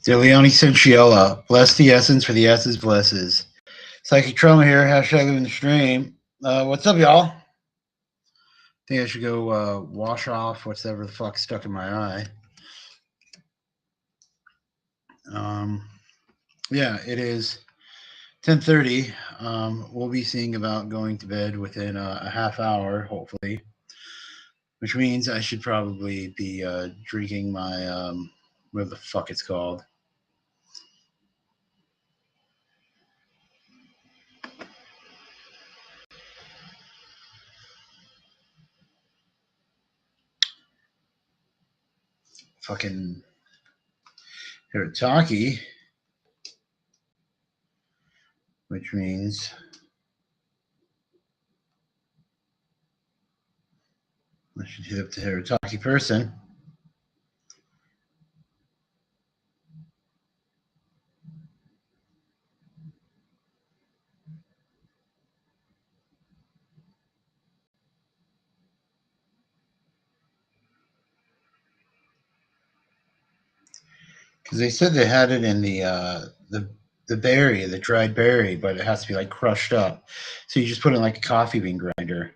De Leone Cinciella. Bless the essence for the essence blesses. Psychic Trauma here. Hashtag living the stream. What's up, y'all? Think I should go wash off whatever the fuck stuck in my eye. Yeah, it is 10:30. We'll be seeing about going to bed within a half hour, hopefully, which means I should probably be drinking my what the fuck it's called. Fucking Hirataki, which means I should hit up the Hirataki person. Because they said they had it in the berry, the dried berry, but it has to be like crushed up. So you just put it in like a coffee bean grinder.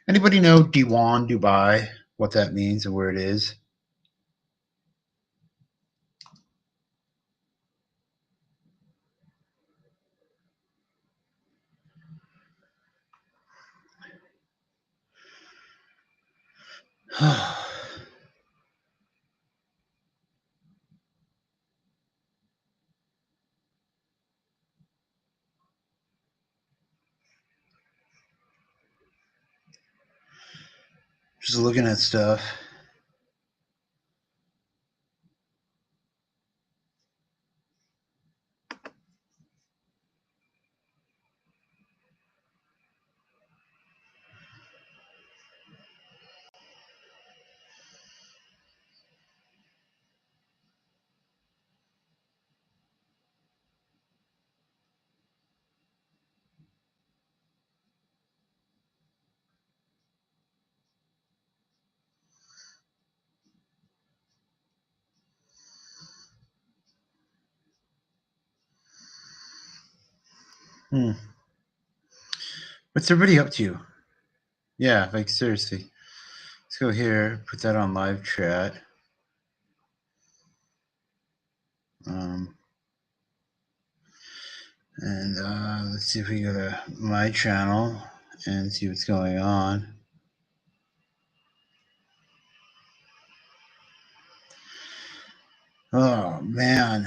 Anybody know Diwan Dubai? What that means and where it is? Just looking at stuff. What's everybody up to? Yeah, like seriously. Let's go here, put that on live chat. And let's see if we go to my channel and see what's going on. Oh, man.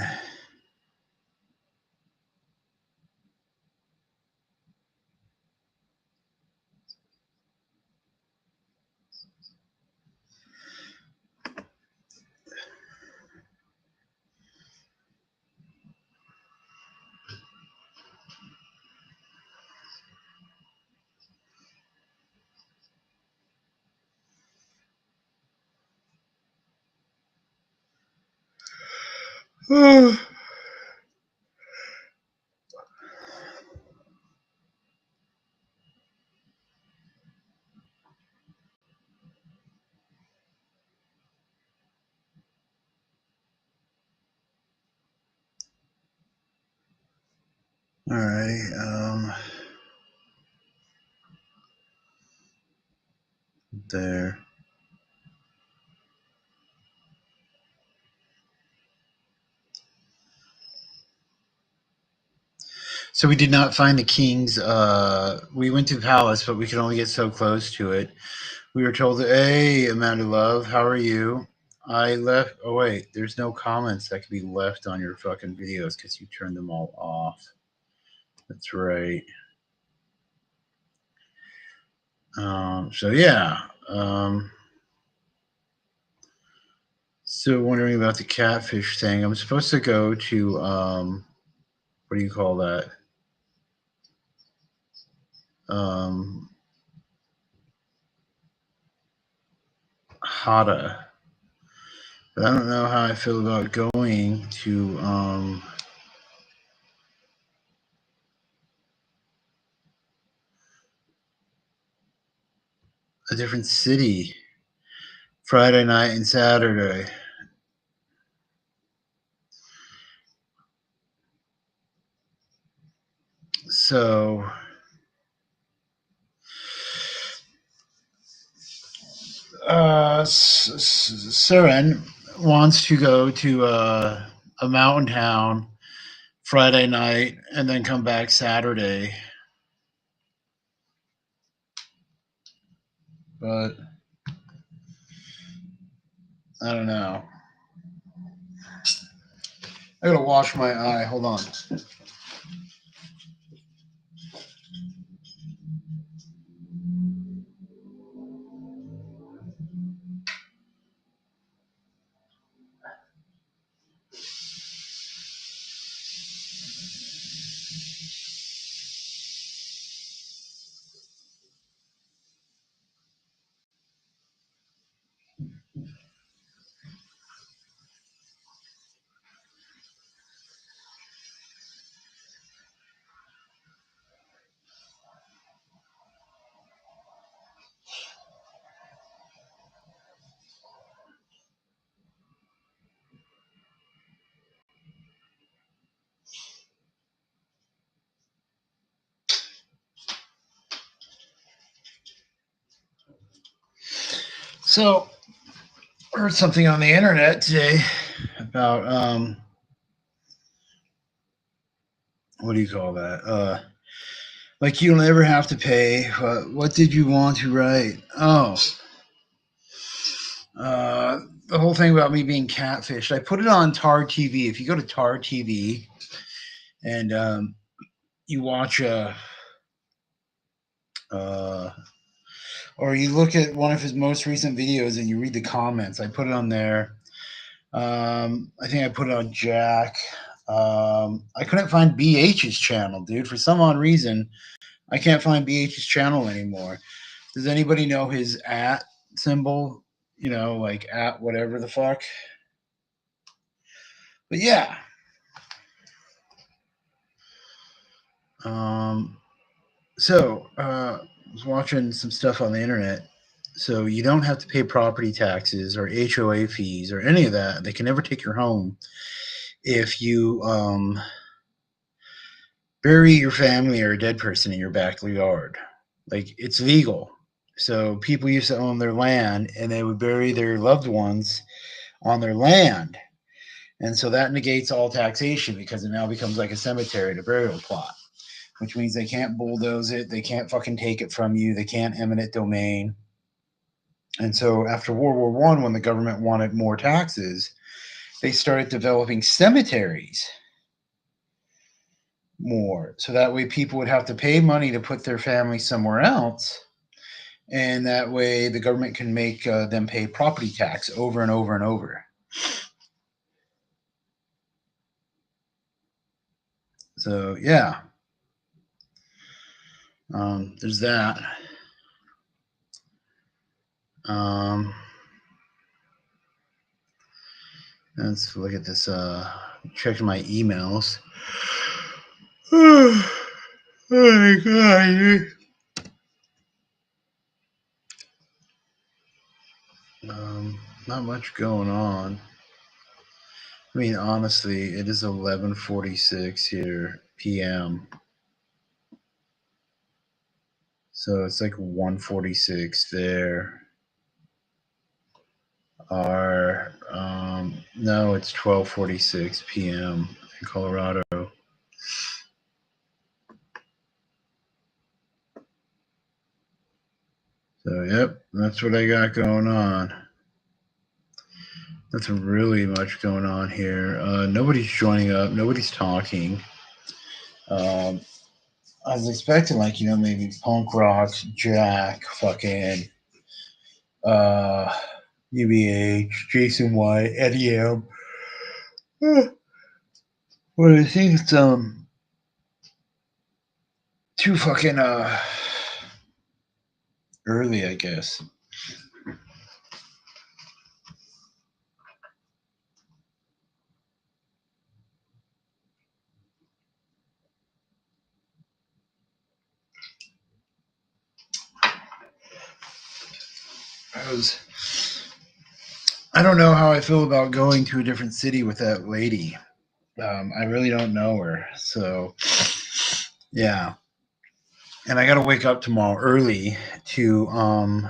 All right. There. So we did not find the king's. We went to the palace, but we could only get so close to it. We were told, "Hey, Amanda Love, how are you?" I left. Oh wait, there's no comments that can be left on your fucking videos because you turned them all off. That's right. So yeah. So wondering about the catfish thing. I'm supposed to go to what do you call that? Hada. But I don't know how I feel about going to a different city Friday night and Saturday. So Seren wants to go to a mountain town Friday night and then come back Saturday. But I don't know. I gotta wash my eye. Hold on. So, I heard something on the internet today about what do you call that? Like you'll never have to pay. What did you want to write? Oh, the whole thing about me being catfished. I put it on Tar TV. If you go to Tar TV and you watch uh, or you look at one of his most recent videos and you read the comments, I put it on there. I think I put it on Jack. I couldn't find BH's channel, dude. For some odd reason, I can't find BH's channel anymore. Does anybody know his at symbol? You know, like at whatever the fuck. But yeah. So I was watching some stuff on the internet. So you don't have to pay property taxes or HOA fees or any of that. They can never take your home if you bury your family or a dead person in your backyard. Like it's legal. So people used to own their land and they would bury their loved ones on their land. And so that negates all taxation because it now becomes like a cemetery, a burial plot, which means they can't bulldoze it. They can't fucking take it from you. They can't eminent domain. And so after World War I, when the government wanted more taxes, they started developing cemeteries more. So that way people would have to pay money to put their family somewhere else. And that way the government can make them pay property tax over and over and over. So, yeah. There's that. Let's look at this. Check my emails. Oh my god. Not much going on. I mean, honestly, it is 11:46 here p.m. So it's like 1:46 there. No, it's 12:46 p.m. in Colorado. So, yep, that's what I got going on. That's really much going on here. Nobody's joining up. Nobody's talking. I was expecting, like, maybe Punk Rock, Jack, fucking UBH, Jason White, Eddie M. But I think it's too fucking early, I guess. I don't know how I feel about going to a different city with that lady. I really don't know her. So, yeah. And I got to wake up tomorrow early to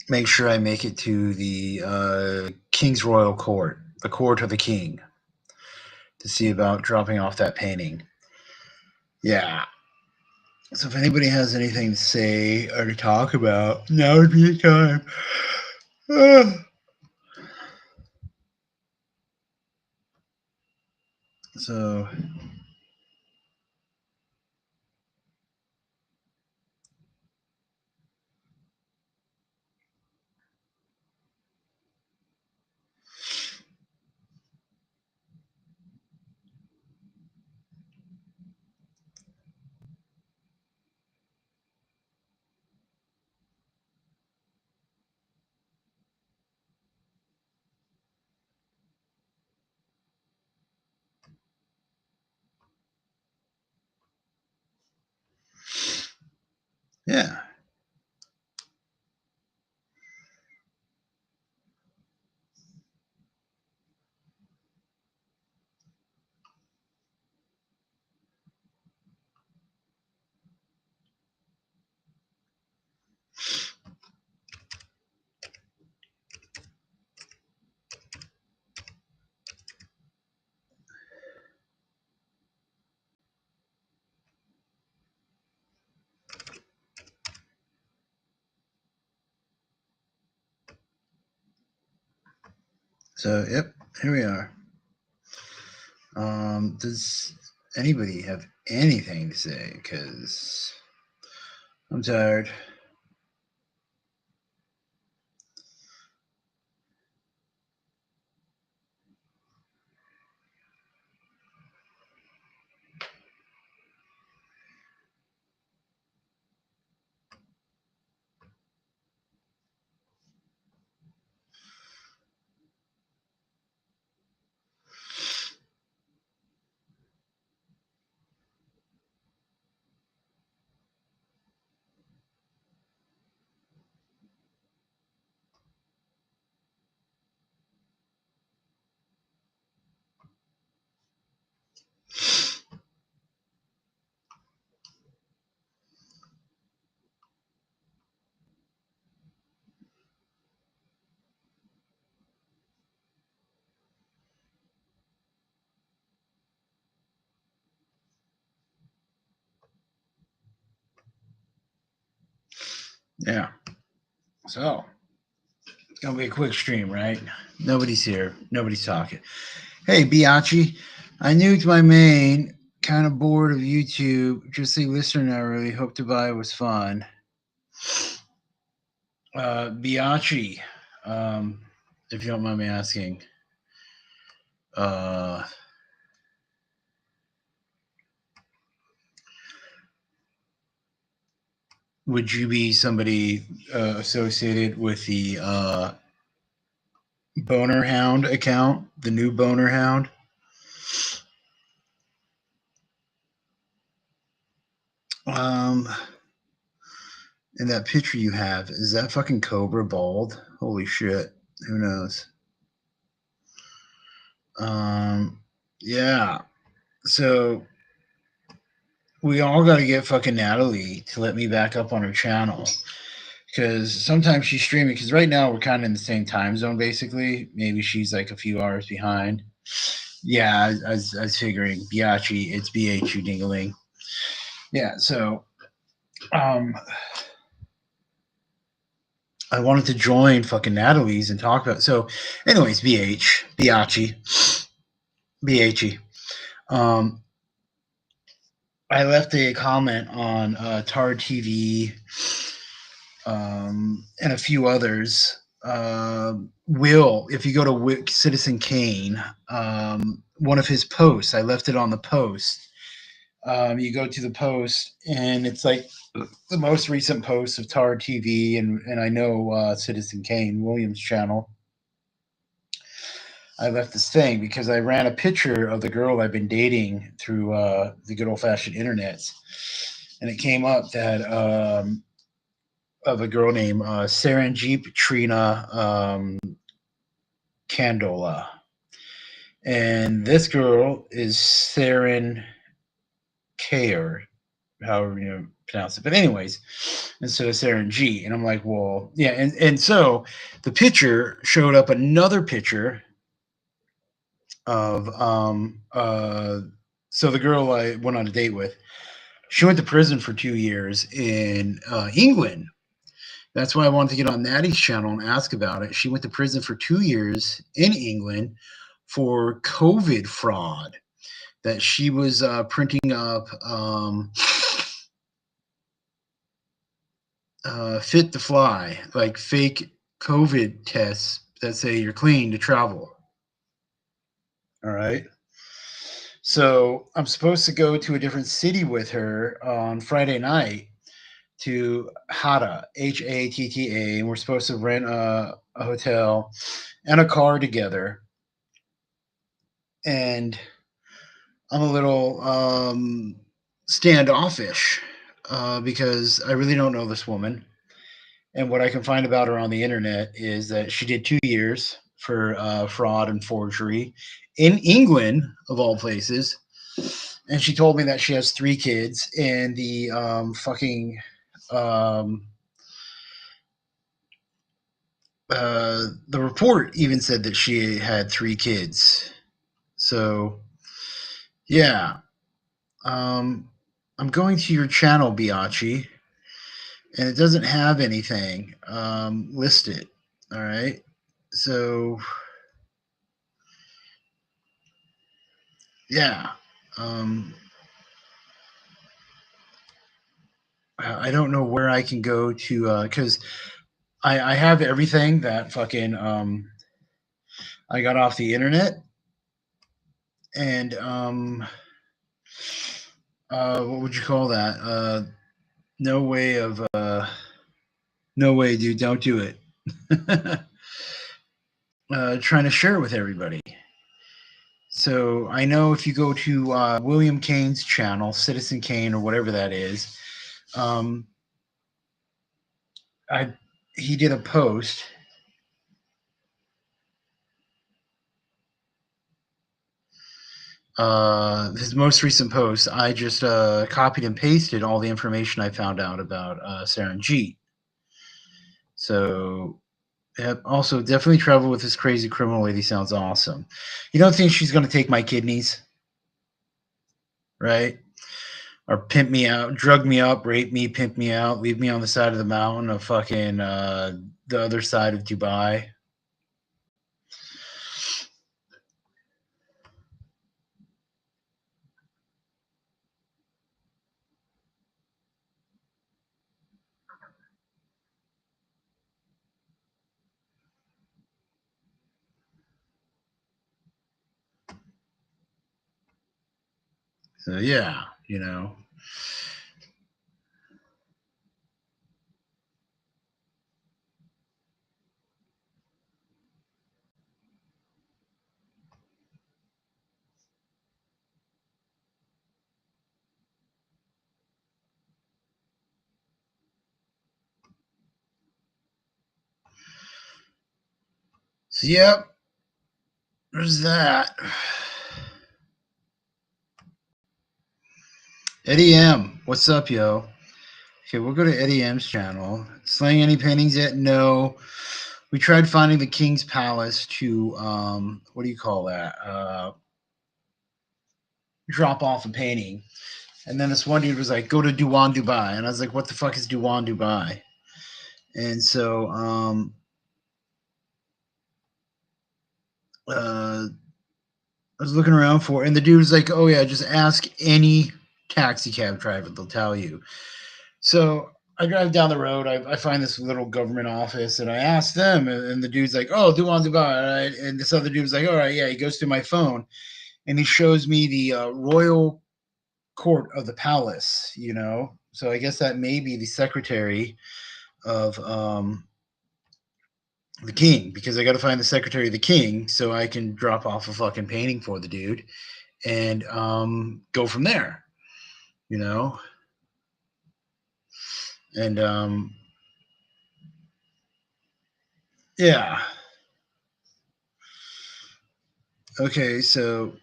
make sure I make it to the King's Royal Court, the court of the king, to see about dropping off that painting. Yeah. So if anybody has anything to say or to talk about, now would be the time. So yeah. So yep, here we are. Does anybody have anything to say? Because I'm tired. Yeah. So it's gonna be a quick stream, right? Nobody's here. Nobody's talking. Hey, Biachi, I nuked my main. Kind of bored of YouTube. Just a listener now. Really hope to buy. It was fun. Biachi, if you don't mind me asking, uh, would you be somebody associated with the Boner Hound account, the new Boner Hound? Um, and that picture you have, is that fucking Cobra bald? Holy shit. Who knows? Yeah. So we all got to get fucking Natalie to let me back up on her channel because sometimes she's streaming. Because right now we're kind of in the same time zone, basically. Maybe she's like a few hours behind. Yeah, I was figuring Biachi, it's BHU Dingaling. Yeah, so I wanted to join fucking Natalie's and talk about. So, anyways, Biachi, BHE. I left a comment on Tar TV and a few others. Will, if you go to Citizen Kane, one of his posts, I left it on the post. You go to the post, and it's like the most recent post of Tar TV, and I know Citizen Kane, Williams' channel. I left this thing because I ran a picture of the girl I've been dating through the good old fashioned internet, and it came up that of a girl named Saranjeep Trina Candola, and this girl is Saren K or however you pronounce it. But anyways, instead of Saren G. And I'm like, well, yeah. And so the picture showed up another picture of so the girl I went on a date with, she went to prison for 2 years in England. That's why I wanted to get on Natty's channel and ask about it. She went to prison for 2 years in England for COVID fraud. That she was printing up fit to fly, like fake COVID tests that say you're clean to travel. All right. So I'm supposed to go to a different city with her on Friday night to Hatta, Hatta, and we're supposed to rent a hotel and a car together. And I'm a little standoffish because I really don't know this woman. And what I can find about her on the internet is that she did 2 years for fraud and forgery in England, of all places. And she told me that she has 3 kids, and the um, the report even said that she had 3 kids. So, yeah, I'm going to your channel, Biachi, and it doesn't have anything listed. All right, so yeah, um, I don't know where I can go to because I have everything that fucking I got off the internet, and what would you call that? No way of no way, dude, don't do it. Trying to share it with everybody. So I know if you go to William Kane's channel, Citizen Kane or whatever that is, um, I he did a post. His most recent post, I just copied and pasted all the information I found out about Saren G. So, also definitely travel with this crazy criminal lady sounds awesome. You don't think she's going to take my kidneys, right? Or pimp me out, drug me up, rape me, pimp me out, leave me on the side of the mountain of fucking the other side of Dubai. So yeah, you know. So yep, there's that. Eddie M, what's up, yo? Okay, we'll go to Eddie M's channel. Slaying any paintings yet? No. We tried finding the King's Palace to what do you call that? Drop off a painting. And then this one dude was like, go to Duan, Dubai. And I was like, what the fuck is Duan, Dubai? And so I was looking around for it, and the dude was like, oh yeah, just ask any taxi cab driver, they'll tell you. So I drive down the road. I find this little government office, and I ask them, and the dude's like, "Oh, Duan Dubai," right? And this other dude's like, "All right, yeah." He goes through my phone, and he shows me the royal court of the palace. You know, so I guess that may be the secretary of the king, because I got to find the secretary of the king so I can drop off a fucking painting for the dude and go from there. You know, and yeah. Okay, so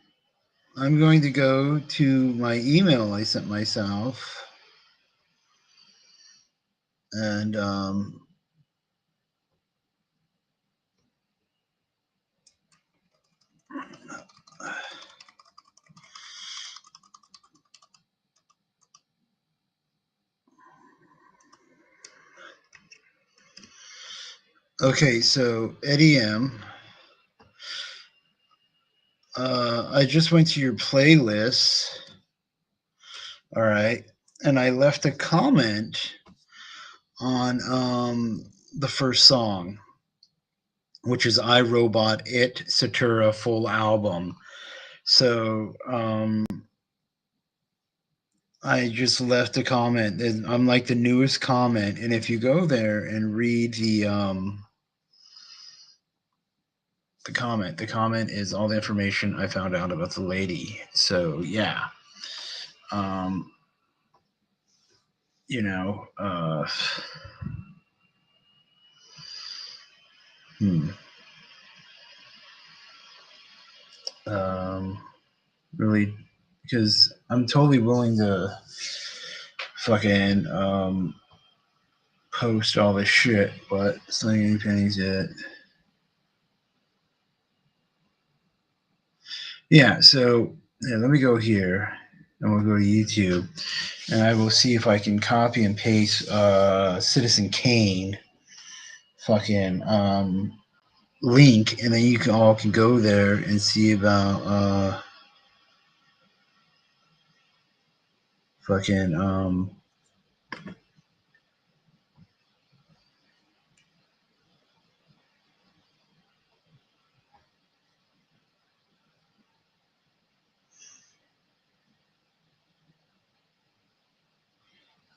I'm going to go to my email I sent myself. And okay, so Eddie M. I just went to your playlist. All right. And I left a comment on the first song, which is I Robot It Satura full album. So I just left a comment. I'm like the newest comment, and if you go there and read the comment is all the information I found out about the lady. So yeah, um, you know, hmm, um, really, because I'm totally willing to fucking post all this shit, but it's not any pennies yet. Yeah, so yeah, let me go here and we'll go to YouTube and I will see if I can copy and paste Citizen Kane fucking link, and then you can all can go there and see about fucking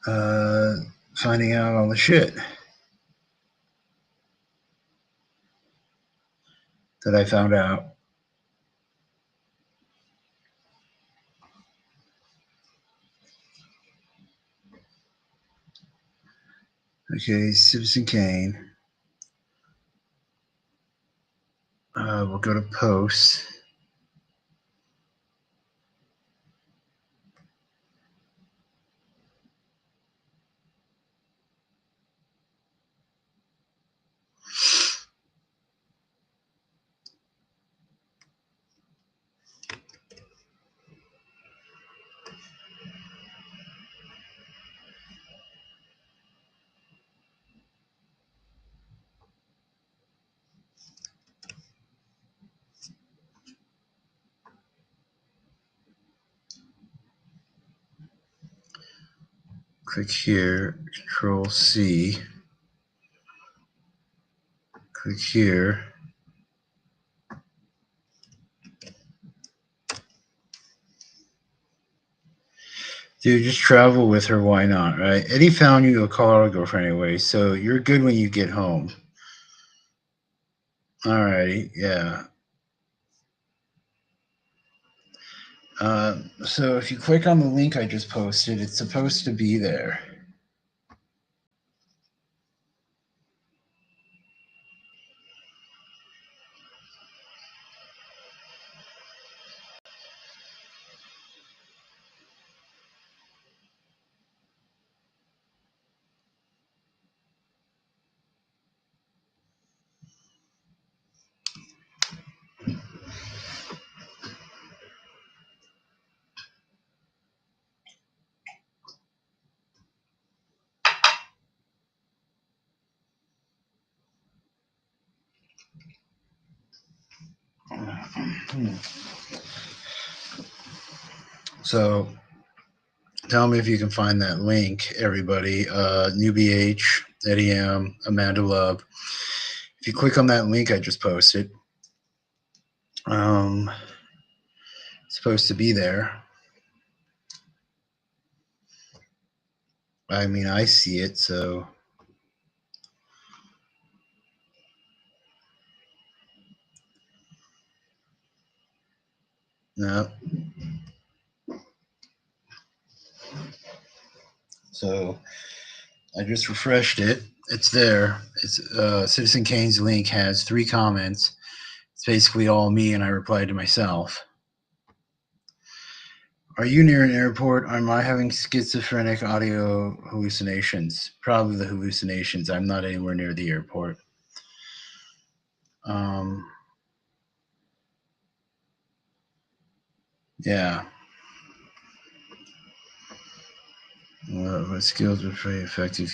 uh finding out all the shit that I found out. Okay, Citizen Kane. We'll go to posts. Click here, Control C. Click here. Dude, just travel with her. Why not, right? Eddie found you a Colorado girlfriend anyway, so you're good when you get home. Alrighty, yeah. So if you click on the link I just posted, it's supposed to be there. So tell me if you can find that link, everybody. New BH, Eddie M, Amanda Love. If you click on that link I just posted, it's supposed to be there. I mean, I see it, so no. So I just refreshed it. It's there. It's Citizen Kane's link has 3 comments. It's basically all me, and I replied to myself. Are you near an airport? Am I having schizophrenic audio hallucinations? Probably the hallucinations. I'm not anywhere near the airport. Um, yeah. What skills are pretty effective?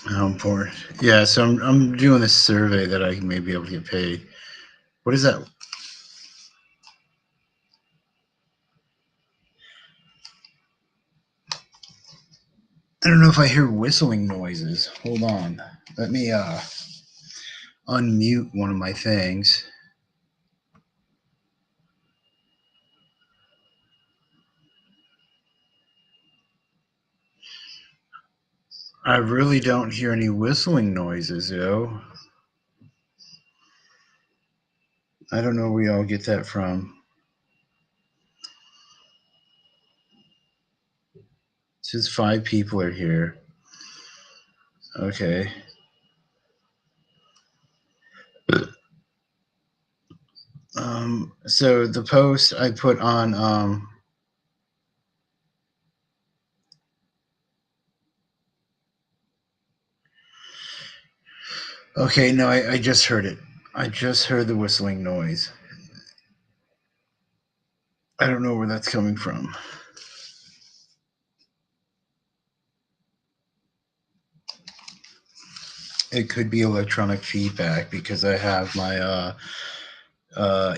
How important? Yeah, so I'm doing this survey that I may be able to get paid. What is that? I don't know if I hear whistling noises. Hold on. Let me unmute one of my things. I really don't hear any whistling noises, yo. I don't know where y'all get that from. It says 5 people are here. Okay. So the post I put on okay, no, I just heard it. I just heard the whistling noise. I don't know where that's coming from. It could be electronic feedback because I have my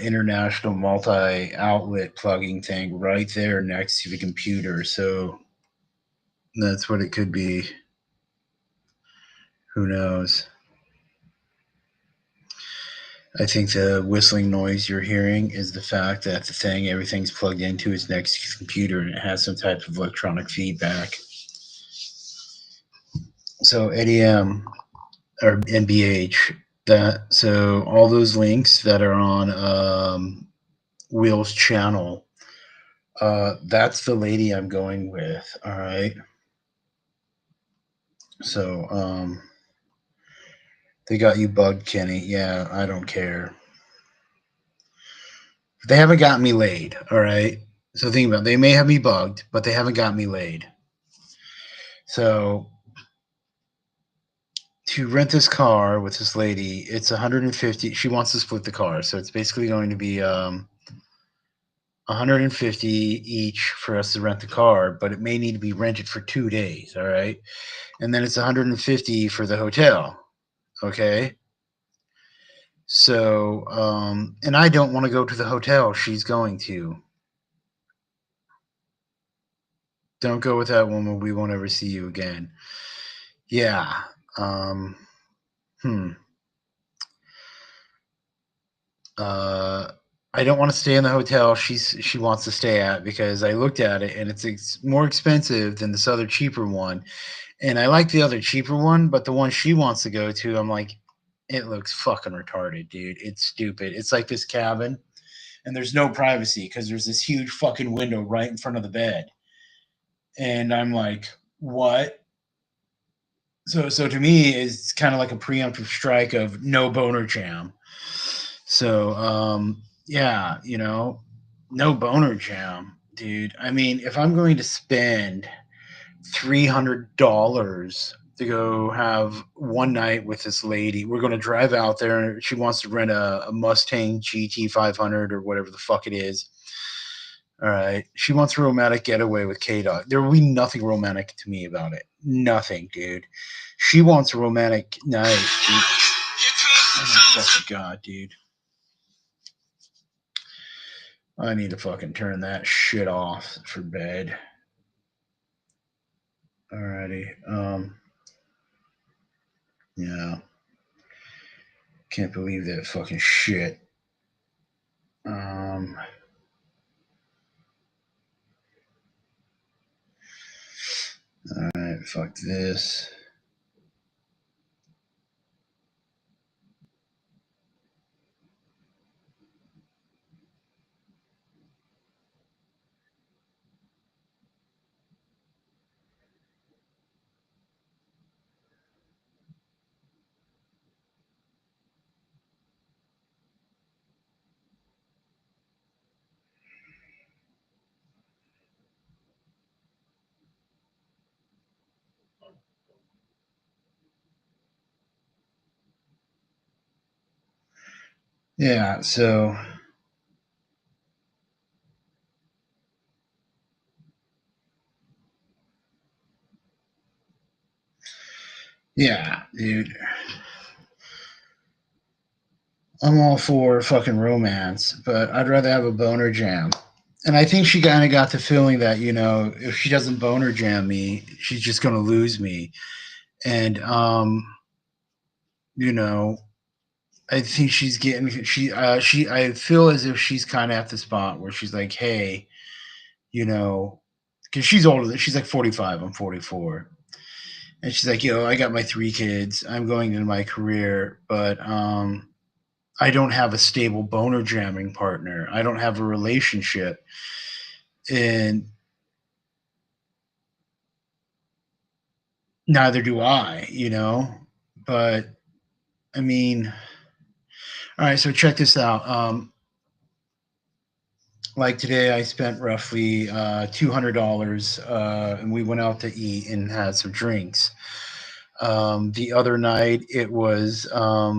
international multi-outlet plugging thing right there next to the computer. So that's what it could be. Who knows? I think the whistling noise you're hearing is the fact that the thing everything's plugged into is next to the computer and it has some type of electronic feedback. So ADM or NBH, that so all those links that are on Will's channel, that's the lady I'm going with. All right. So they got you bugged, Kenny. Yeah, I don't care. They haven't got me laid. All right. So think about it. They may have me bugged, but they haven't got me laid. So to rent this car with this lady, it's 150. She wants to split the car, so it's basically going to be 150 each for us to rent the car, but it may need to be rented for 2 days. All right, and then it's 150 for the hotel. Okay. So, and I don't want to go to the hotel she's going to. Don't go with that woman. We won't ever see you again. Yeah. Um, hmm. Uh, I don't want to stay in the hotel she wants to stay at because I looked at it and it's more expensive than this other cheaper one. And I like the other cheaper one, but the one she wants to go to, I'm like, it looks fucking retarded, dude. It's stupid. It's like this cabin and there's no privacy because there's this huge fucking window right in front of the bed. And I'm like, what? So to me, it's kind of like a preemptive strike of no boner jam. So yeah, no boner jam, dude. I mean, if I'm going to spend $300 to go have one night with this lady, we're going to drive out there. She wants to rent a Mustang GT 500 or whatever the fuck it is. All right. She wants a romantic getaway with K Dog. There will be nothing romantic to me about it. Nothing, dude. She wants a romantic night, dude. Oh my fucking god, dude. I need to fucking turn that shit off for bed. Alrighty. Yeah. Can't believe that fucking shit. Um, alright, fuck this. Yeah, so yeah, dude. I'm all for fucking romance, but I'd rather have a boner jam. And I think she kind of got the feeling that, if she doesn't boner jam me, she's just going to lose me. And, you know, I think she's getting, I feel as if she's kind of at the spot where she's like, hey, because she's older she's like 45, I'm 44. And she's like, I got my 3 kids. I'm going into my career, but, I don't have a stable boner jamming partner. I don't have a relationship. And neither do I. But I mean, all right, so check this out. Like today, I spent roughly $200, and we went out to eat and had some drinks. The other night, it was a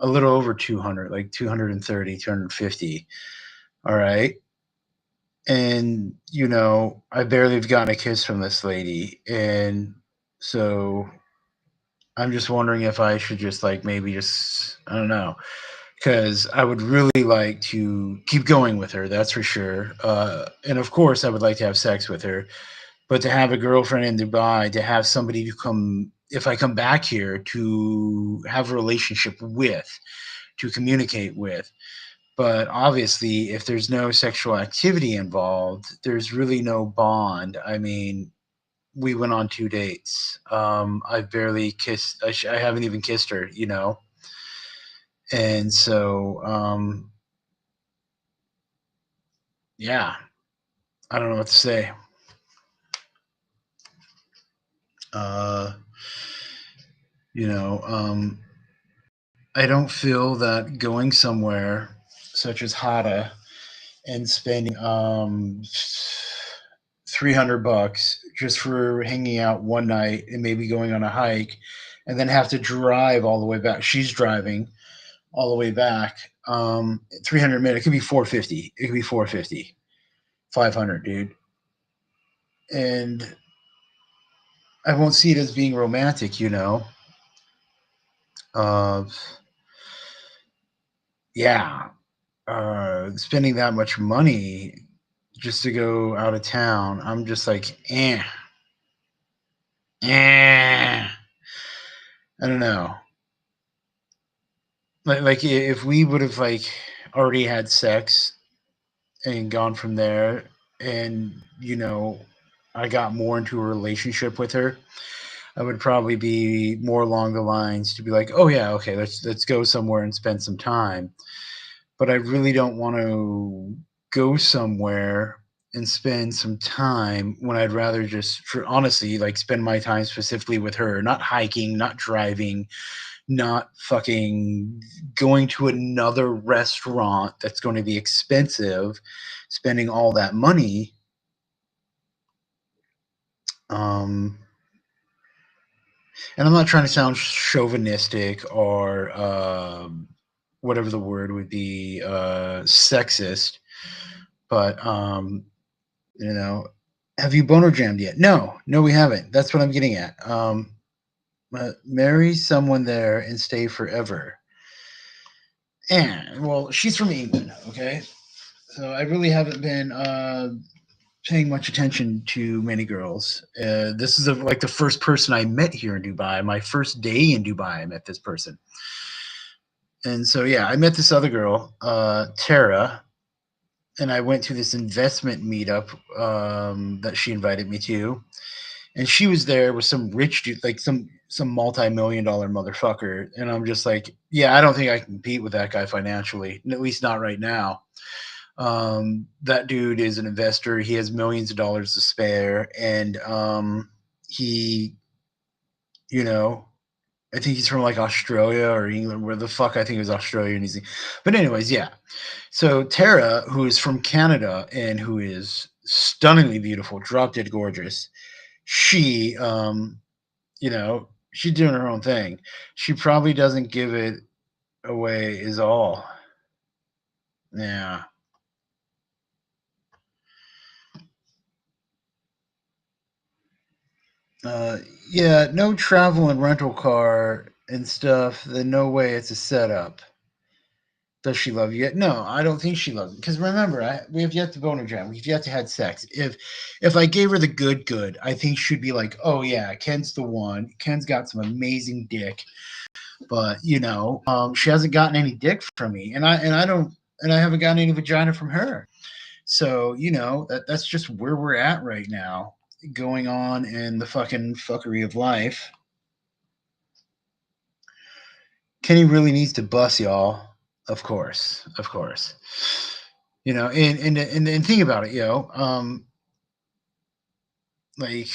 little over 200, like 230, 250. All right. And I barely have gotten a kiss from this lady, and so I'm just wondering if I should just like maybe just I don't know, because I would really like to keep going with her, that's for sure. And of course, I would like to have sex with her, but to have a girlfriend in Dubai, to have somebody to come if I come back here to have a relationship with, to communicate with. But obviously, if there's no sexual activity involved, there's really no bond. I mean, we went on 2 dates. I barely kissed. I haven't even kissed her. And so, yeah, I don't know what to say. Uh, you know, um, I don't feel that going somewhere such as Hada and spending $300 just for hanging out one night and maybe going on a hike and then have to drive all the way back. She's driving all the way back. 300 minutes. It could be 450. It could be 450, 500, dude. And I won't see it as being romantic. Uh, yeah. Spending that much money just to go out of town, I'm just like, eh. I don't know. Like if we would have like already had sex and gone from there, and I got more into a relationship with her, I would probably be more along the lines to be like, oh yeah, okay, let's go somewhere and spend some time. But I really don't want to go somewhere and spend some time when I'd rather just, for honestly, like spend my time specifically with her, not hiking, not driving, not fucking going to another restaurant that's going to be expensive, spending all that money. Um, and I'm not trying to sound chauvinistic or whatever the word would be, sexist, but You know, have you boner jammed yet? No, no, we haven't. That's what I'm getting at. Marry someone there and stay forever. And well, she's from England, okay. So I really haven't been paying much attention to many girls. This is like the first person I met here in Dubai. My first day in Dubai, I met this person. And so yeah, I met this other girl, Tara, and I went to this investment meetup that she invited me to, and she was there with some rich dude, like some multi-million-dollar motherfucker, and I'm just like, yeah, I don't think I can compete with that guy financially, at least not right now. That dude is an investor. He has millions of dollars to spare, and he, you know, I think he's from like Australia or England, where the fuck I think it was Australia and he's. But anyways, yeah. So Tara, who is from Canada and who is stunningly beautiful, drop dead gorgeous, she, she's doing her own thing. She probably doesn't give it away, is all. Yeah. Uh, yeah, no travel and rental car and stuff. Then no way it's a setup. Does she love you yet? No, I don't think she loves me. Because remember, we have yet to bone her jam. We've yet to had sex. If I gave her the good, I think she'd be like, oh yeah, Ken's the one. Ken's got some amazing dick. But she hasn't gotten any dick from me, and I haven't gotten any vagina from her. So that's just where we're at right now, going on in the fucking fuckery of life. Kenny really needs to bust, y'all. Of course, of course. And think about it, like,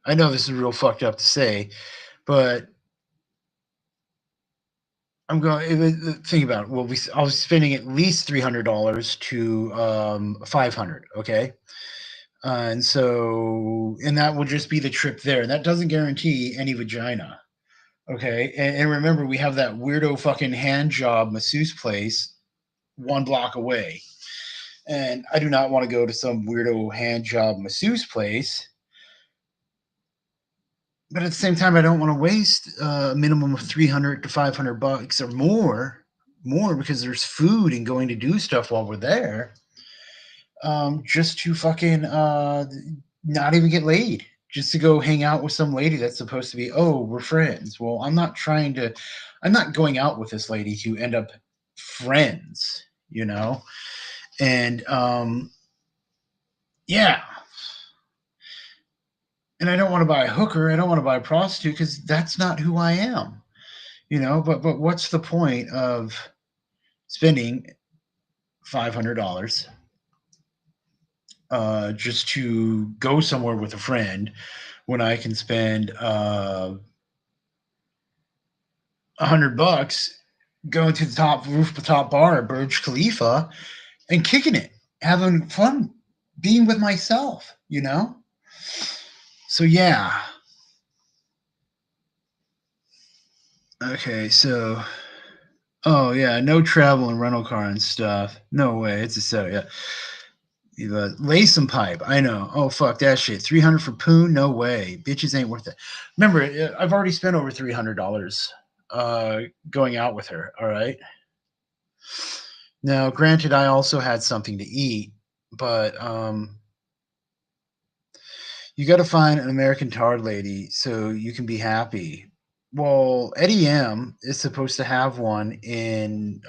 I know this is real fucked up to say, but I'm going. Think about it. I was spending at least $300 to 500. Okay, and that will just be the trip there. That doesn't guarantee any vagina. Okay, and remember, we have that weirdo fucking hand job masseuse place 1 block away. And I do not want to go to some weirdo hand job masseuse place. But at the same time, I don't want to waste a minimum of 300 to $500 or more because there's food and going to do stuff while we're there. Just to fucking not even get laid, just to go hang out with some lady that's supposed to be, oh, we're friends. Well, I'm not going out with this lady to end up friends, and yeah. And I don't want to buy a hooker. I don't want to buy a prostitute because that's not who I am, But what's the point of spending $500 just to go somewhere with a friend when I can spend $100 going to the top rooftop bar at Burj Khalifa and kicking it, having fun, being with myself. So yeah. Okay, so oh yeah, no travel and rental car and stuff. No way, it's a setup. Yeah, you lay some pipe. I know. Oh fuck that shit. 300 for poon? No way. Bitches ain't worth it. Remember, I've already spent over $300 going out with her. All right. Now, granted, I also had something to eat, but you got to find an American tar lady so you can be happy. Well, Eddie M is supposed to have one in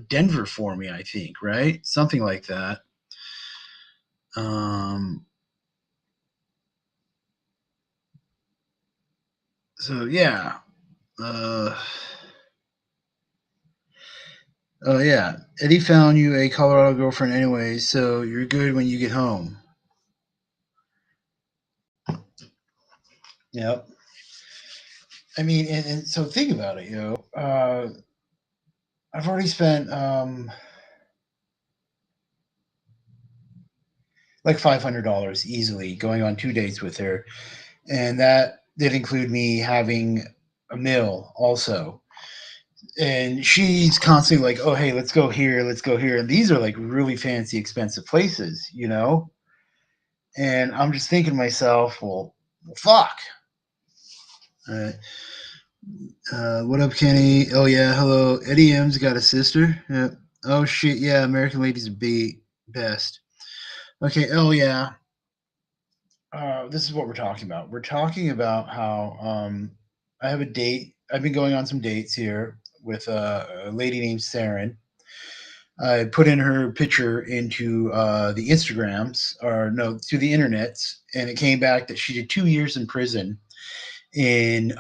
Denver for me, I think, right? Something like that. Um, so yeah. Uh, oh yeah. Eddie found you a Colorado girlfriend anyway, so you're good when you get home. Yep. I mean, and so think about it, I've already spent like $500 easily going on 2 dates with her, and that did include me having a meal also. And she's constantly like, "Oh, hey, let's go here, let's go here," and these are like really fancy, expensive places. And I'm just thinking to myself, well fuck. Uh, what up, Kenny? Oh yeah, hello. Eddie M's got a sister. Yeah. Oh shit, yeah. American Ladies be best. Okay. Oh yeah. This is what we're talking about. We're talking about how I have a date. I've been going on some dates here with a lady named Saren. I put in her picture into the Instagrams, or no, to the internets, and it came back that she did 2 years in prison in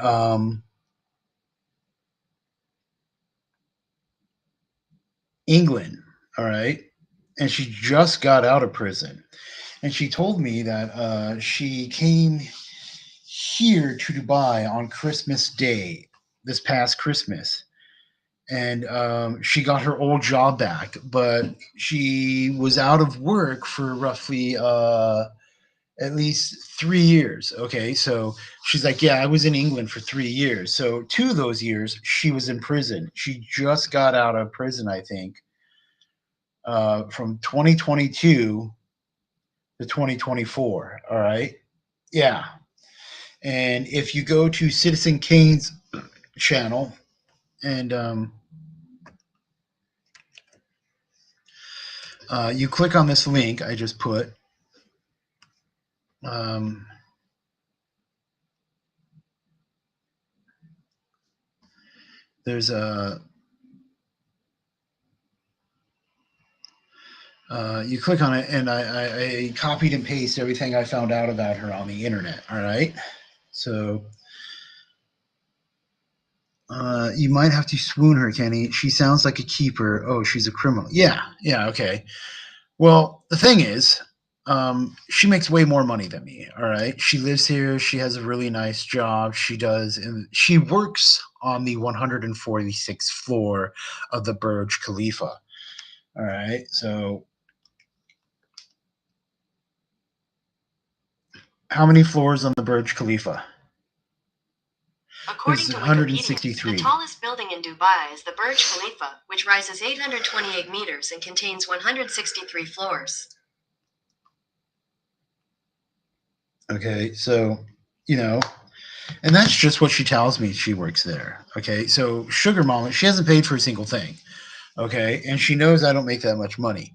England. All right, and she just got out of prison, and she told me that she came here to Dubai on Christmas Day, this past Christmas, and she got her old job back, but she was out of work for roughly at least 3 years. Okay, so she's like, yeah, I was in England for 3 years. So 2 of those years she was in prison. She just got out of prison, I think, from 2022 to 2024. All right, yeah. And if you go to Citizen Kane's channel and you click on this link I just put, um, there's a you click on it, and I copied and pasted everything I found out about her on the internet. All right, so you might have to swoon her, Kenny. She sounds like a keeper. Oh, she's a criminal. Yeah, yeah, okay. Well, the thing is, she makes way more money than me. All right, she lives here. She has a really nice job. She does, and she works on the 146th floor of the Burj Khalifa. All right, so how many floors on the Burj Khalifa? According There's to Wikipedia, the 163. tallest building in Dubai is the Burj Khalifa, which rises 828 meters and contains 163 floors. Okay, so you know, and that's just what she tells me. She works there. Okay, so Sugar Mama, she hasn't paid for a single thing. Okay, and she knows I don't make that much money.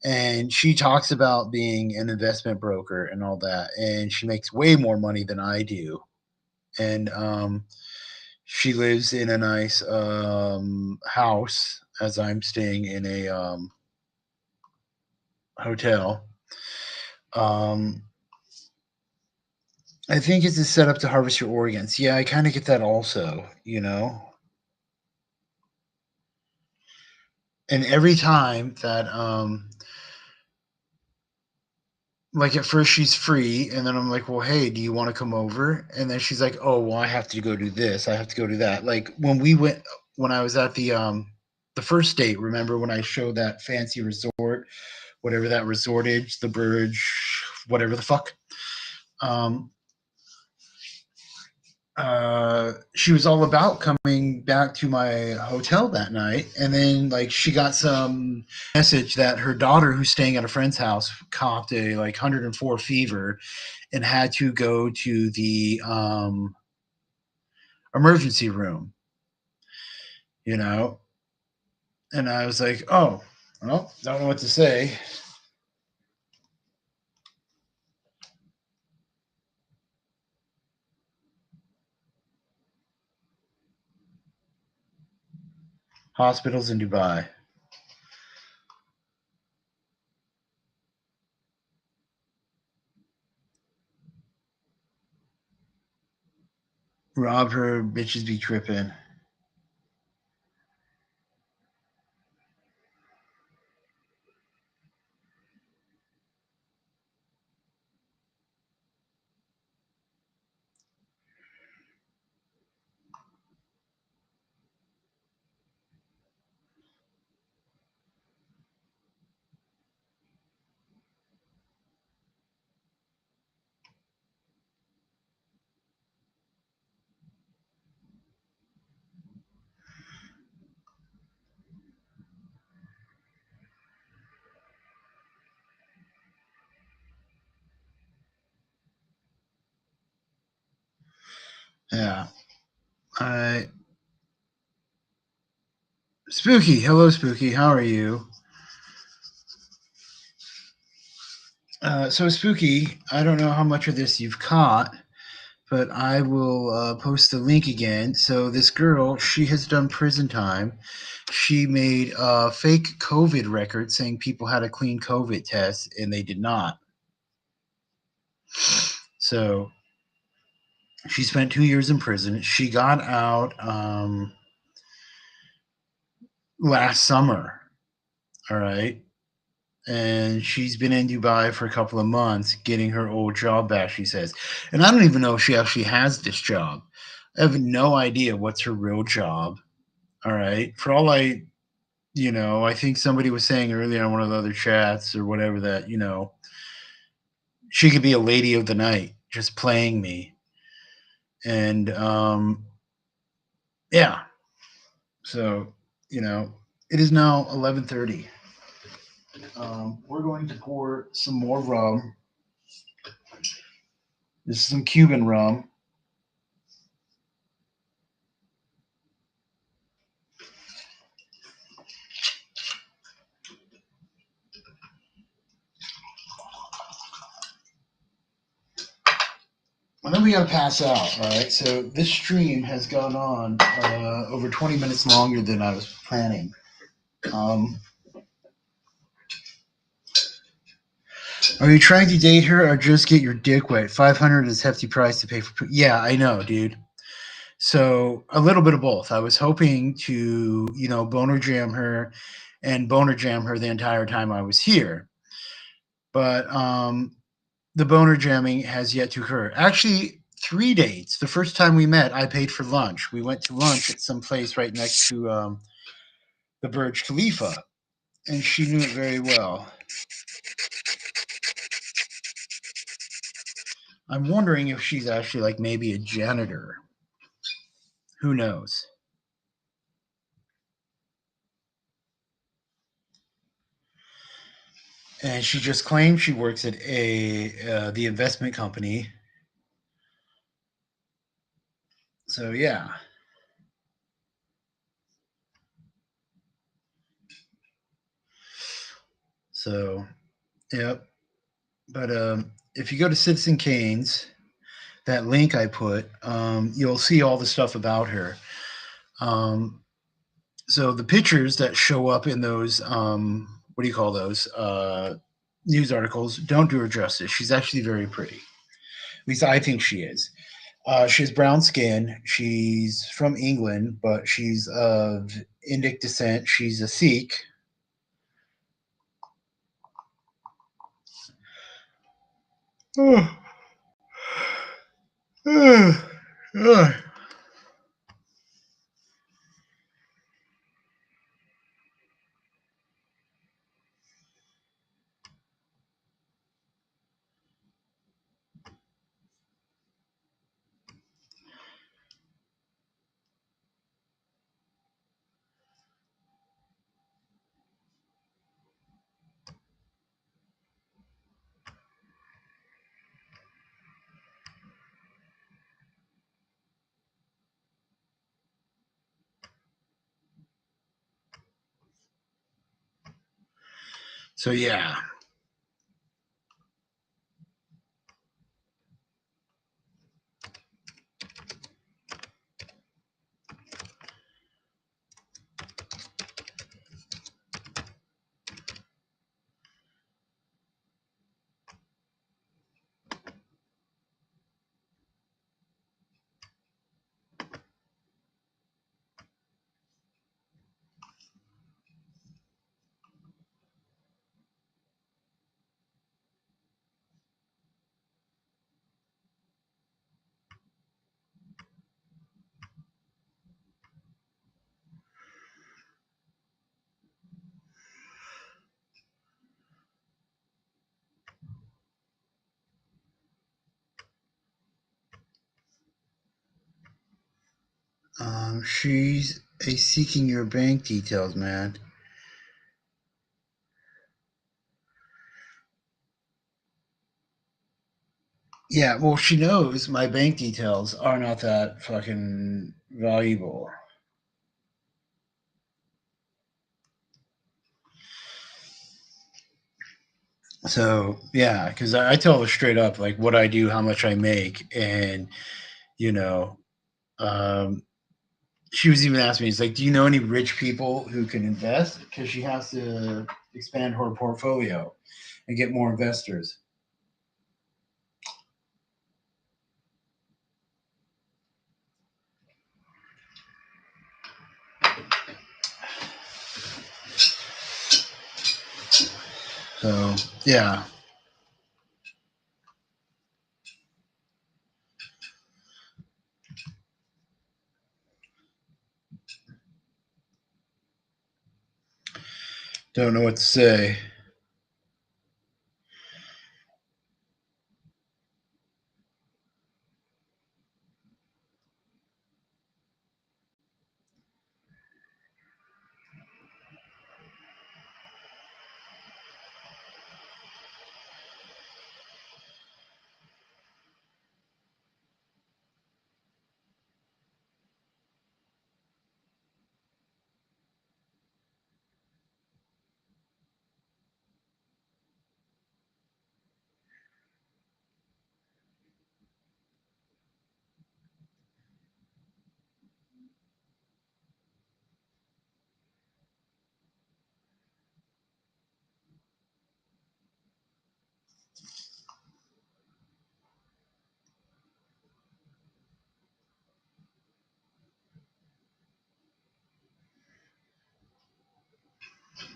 And she talks about being an investment broker and all that, and she makes way more money than I do. And she lives in a nice house as I'm staying in a hotel. Um, I think it's a setup to harvest your organs. Yeah, I kind of get that also, you know. And every time that like at first she's free, and then I'm like, well, hey, do you want to come over? And then she's like, oh, well, I have to go do this, I have to go do that. Like when I was at the first date, remember when I showed that fancy resort, whatever that resortage, the Burj, whatever the fuck. Um, she was all about coming back to my hotel that night, and then like she got some message that her daughter, who's staying at a friend's house, copped a like 104 fever and had to go to the emergency room, you know. And I was like, oh, well, don't know what to say. Hospitals in Dubai rob her, bitches be tripping. Yeah. I Spooky. Hello, Spooky. How are you? So, Spooky, I don't know how much of this you've caught, but I will post the link again. So, this girl, she has done prison time. She made a fake COVID record saying people had a clean COVID test, and they did not. So, she spent 2 years in prison. She got out last summer. All right. And she's been in Dubai for a couple of months getting her old job back, she says. And I don't even know if she actually has this job. I have no idea what's her real job. All right. For all I think somebody was saying earlier on one of the other chats or whatever that, she could be a lady of the night just playing me. And yeah. So, it is now 11:30. We're going to pour some more rum. This is some Cuban rum. And then we got to pass out, all right? So this stream has gone on over 20 minutes longer than I was planning. Um, are you trying to date her or just get your dick wet? 500 is hefty price to pay for. Yeah, I know, dude. So a little bit of both. I was hoping to, boner jam her and boner jam her the entire time I was here. But the boner jamming has yet to occur. Actually, 3 dates. The first time we met, I paid for lunch. We went to lunch at some place right next to the Burj Khalifa, and she knew it very well. I'm wondering if she's actually like maybe a janitor. Who knows? And she just claimed she works at the investment company. So yeah. So yep. But if you go to Citizen Kane's, that link I put, you'll see all the stuff about her. Um, so the pictures that show up in those, what do you call those? News articles don't do her justice. She's actually very pretty. At least I think she is. She has brown skin. She's from England, but she's of Indic descent. She's a Sikh. So yeah. She's a seeking your bank details, man. Yeah, well, she knows my bank details are not that fucking valuable. So yeah, because I tell her straight up like what I do, how much I make, and you know, um, she was even asking me, "It's like, do you know any rich people who can invest?" Because she has to expand her portfolio and get more investors. So yeah, don't know what to say.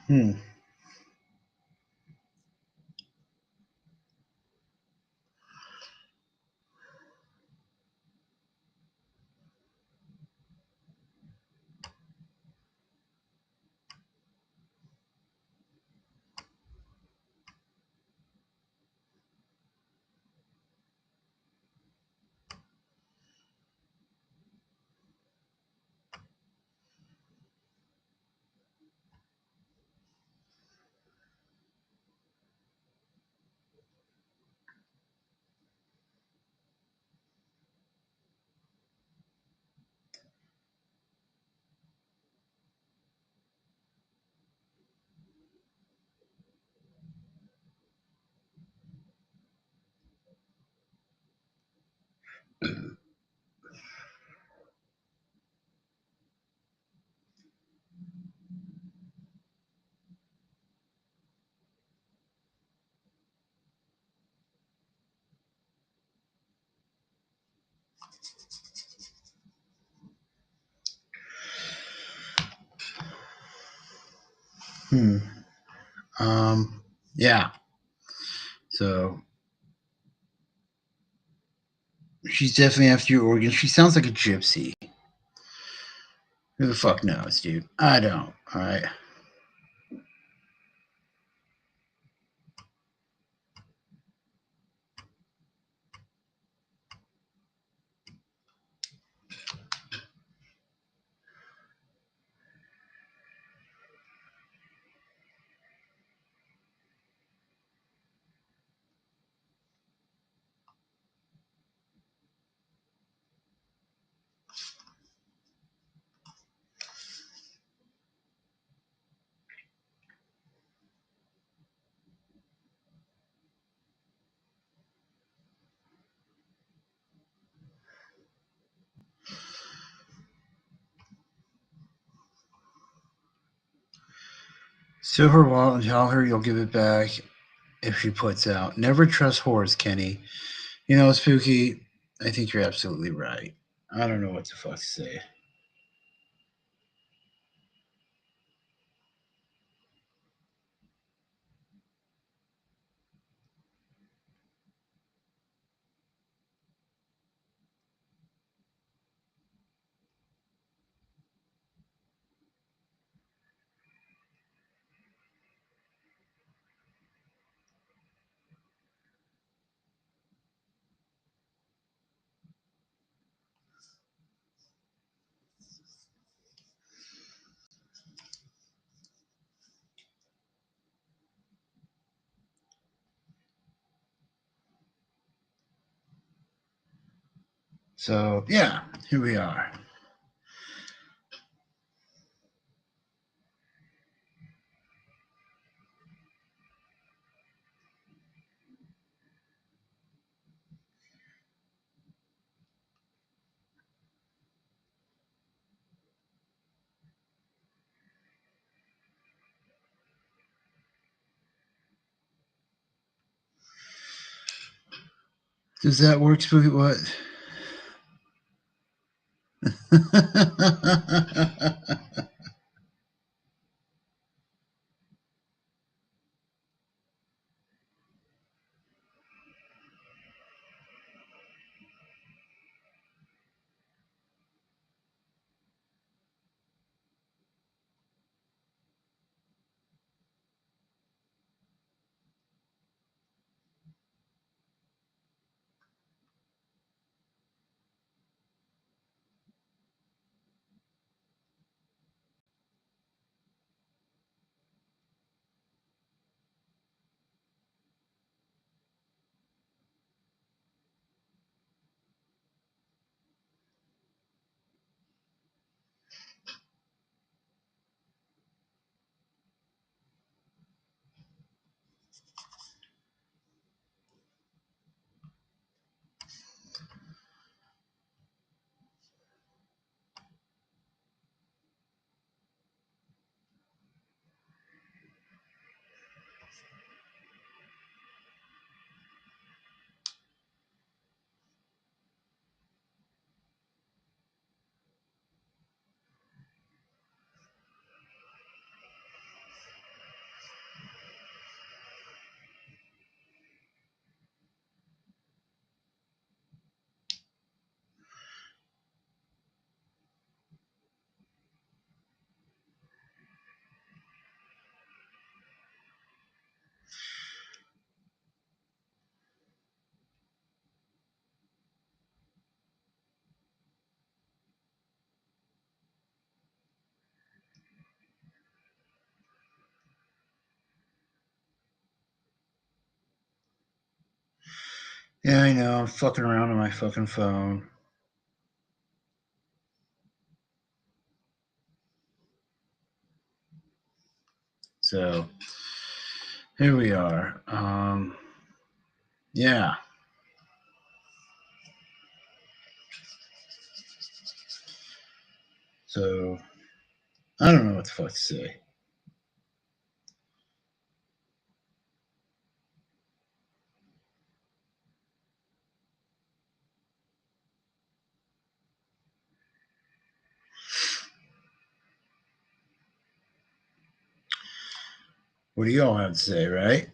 Hmm. Hmm. Yeah. So she's definitely after your organs. She sounds like a gypsy. Who the fuck knows, dude? I don't. All right. Steal her wallet and tell her you'll give it back if she puts out. Never trust whores, Kenny. You know, Spooky, I think you're absolutely right. I don't know what the fuck to say. So yeah, here we are. Does that work, Spooky? What? Yeah, I know. I'm fucking around on my fucking phone. So here we are. Yeah. So I don't know what the fuck to say. What do you all have to say, right?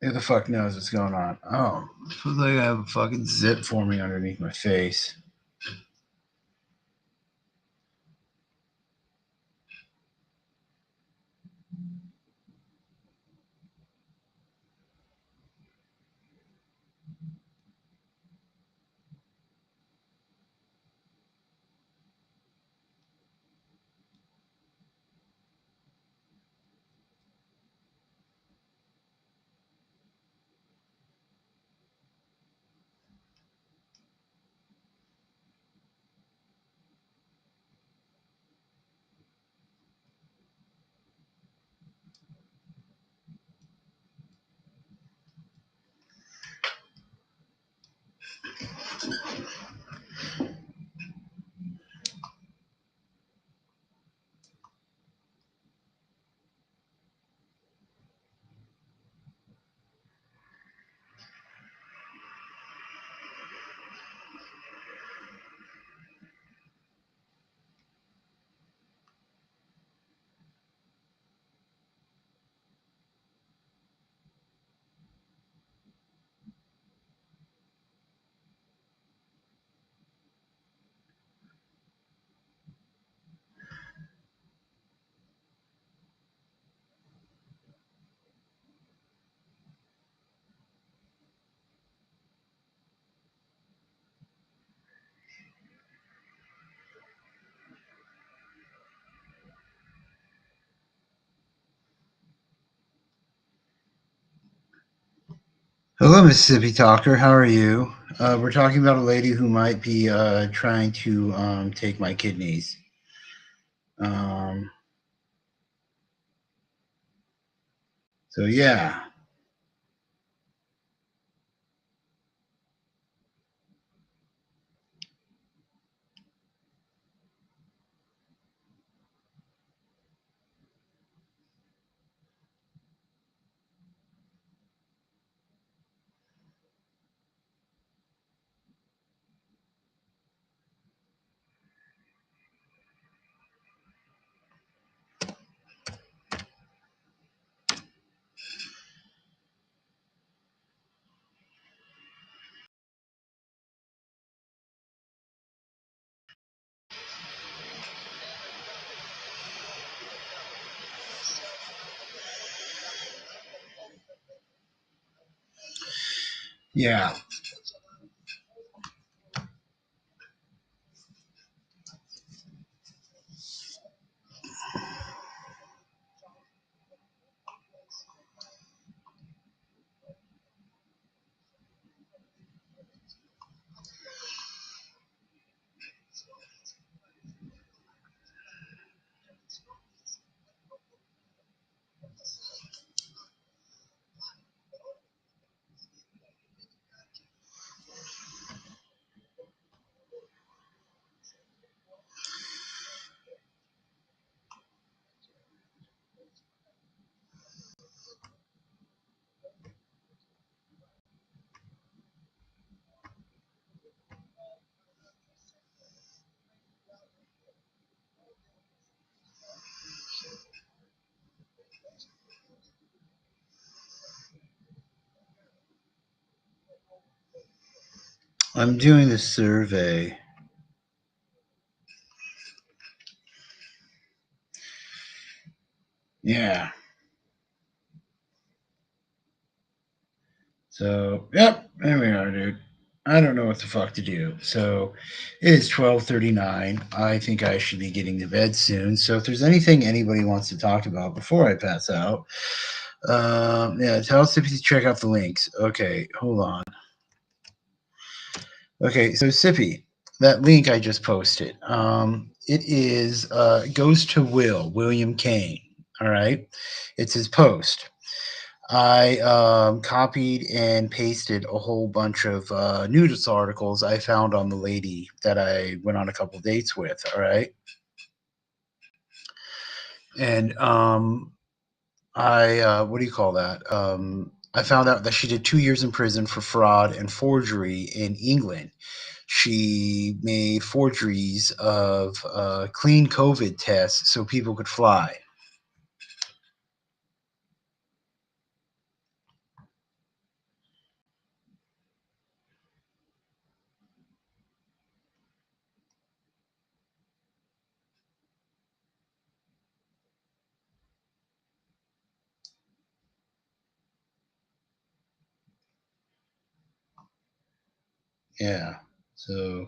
Who the fuck knows what's going on? Oh, feels like I have a fucking zip forming underneath my face. Hello, Mississippi Talker. How are you? We're talking about a lady who might be trying to take my kidneys. Um, so yeah. Yeah. I'm doing the survey. Yeah. So, yep, there we are, dude. I don't know what the fuck to do. So, it is 12:39. I think I should be getting to bed soon. So, if there's anything anybody wants to talk about before I pass out, yeah, tell Sippy to check out the links. Okay, hold on. Okay, so Sippy, that link I just posted, it is goes to William Kane. All right, it's his post. I copied and pasted a whole bunch of nudist articles I found on the lady that I went on a couple dates with. All right, and I what do you call that? I found out that she did 2 years in prison for fraud and forgery in England. She made forgeries of clean COVID tests so people could fly. Yeah. So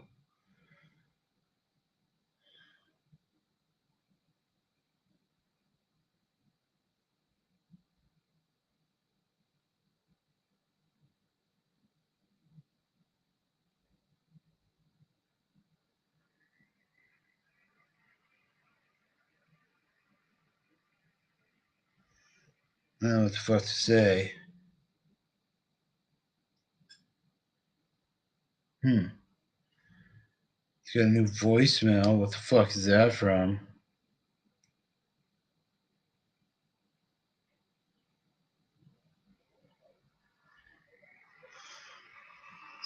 I don't know what the fuck to say. Hmm. He's got a new voicemail. What the fuck is that from?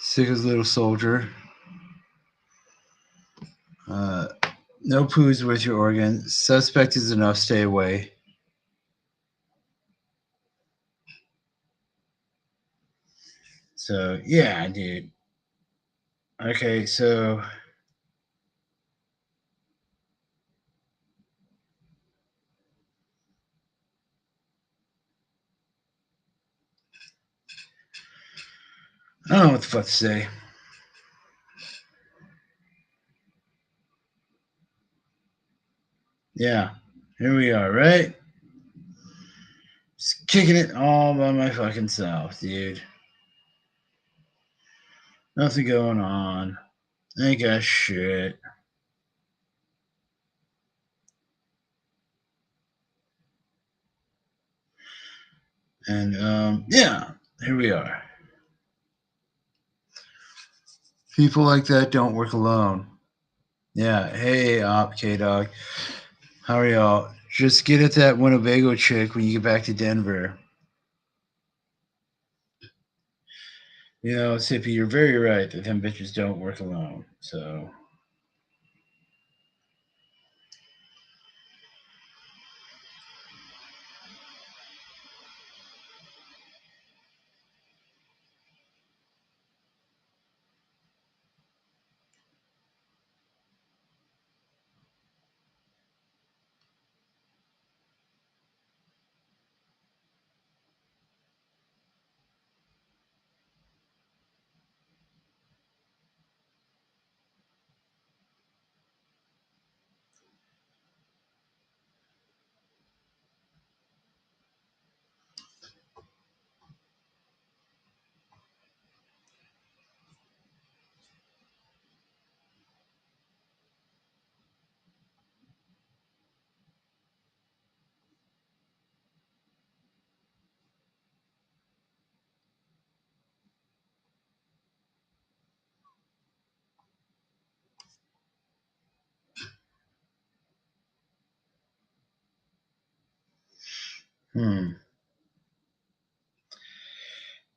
Sick as a little soldier. Uh, no poos with your organ. Suspect is enough. Stay away. So yeah, dude. Okay, so I don't know what the fuck to say. Yeah, here we are, right? Just kicking it all by my fucking self, dude. Nothing going on. Ain't got shit. And yeah, here we are. People like that don't work alone. Yeah. Hey, K Dog. How are y'all? Just get at that Winnebago chick when you get back to Denver. You know, Sippy, you're very right that them bitches don't work alone. So.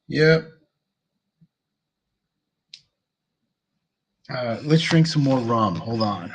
Yep. Let's drink some more rum. Hold on.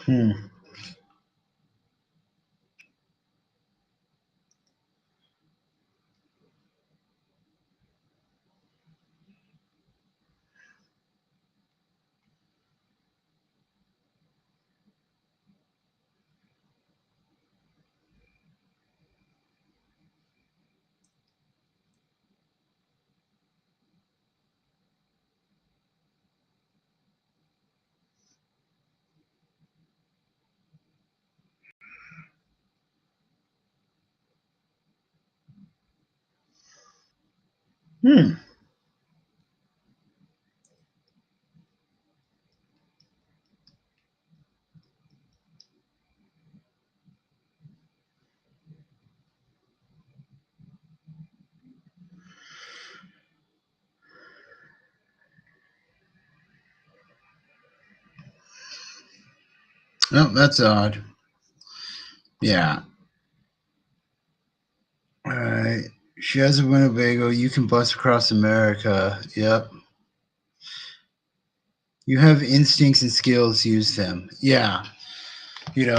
Hmm. Hmm. Oh, that's odd. Yeah. All right. She has a Winnebago. You can bust across America. Yep. You have instincts and skills. Use them. Yeah.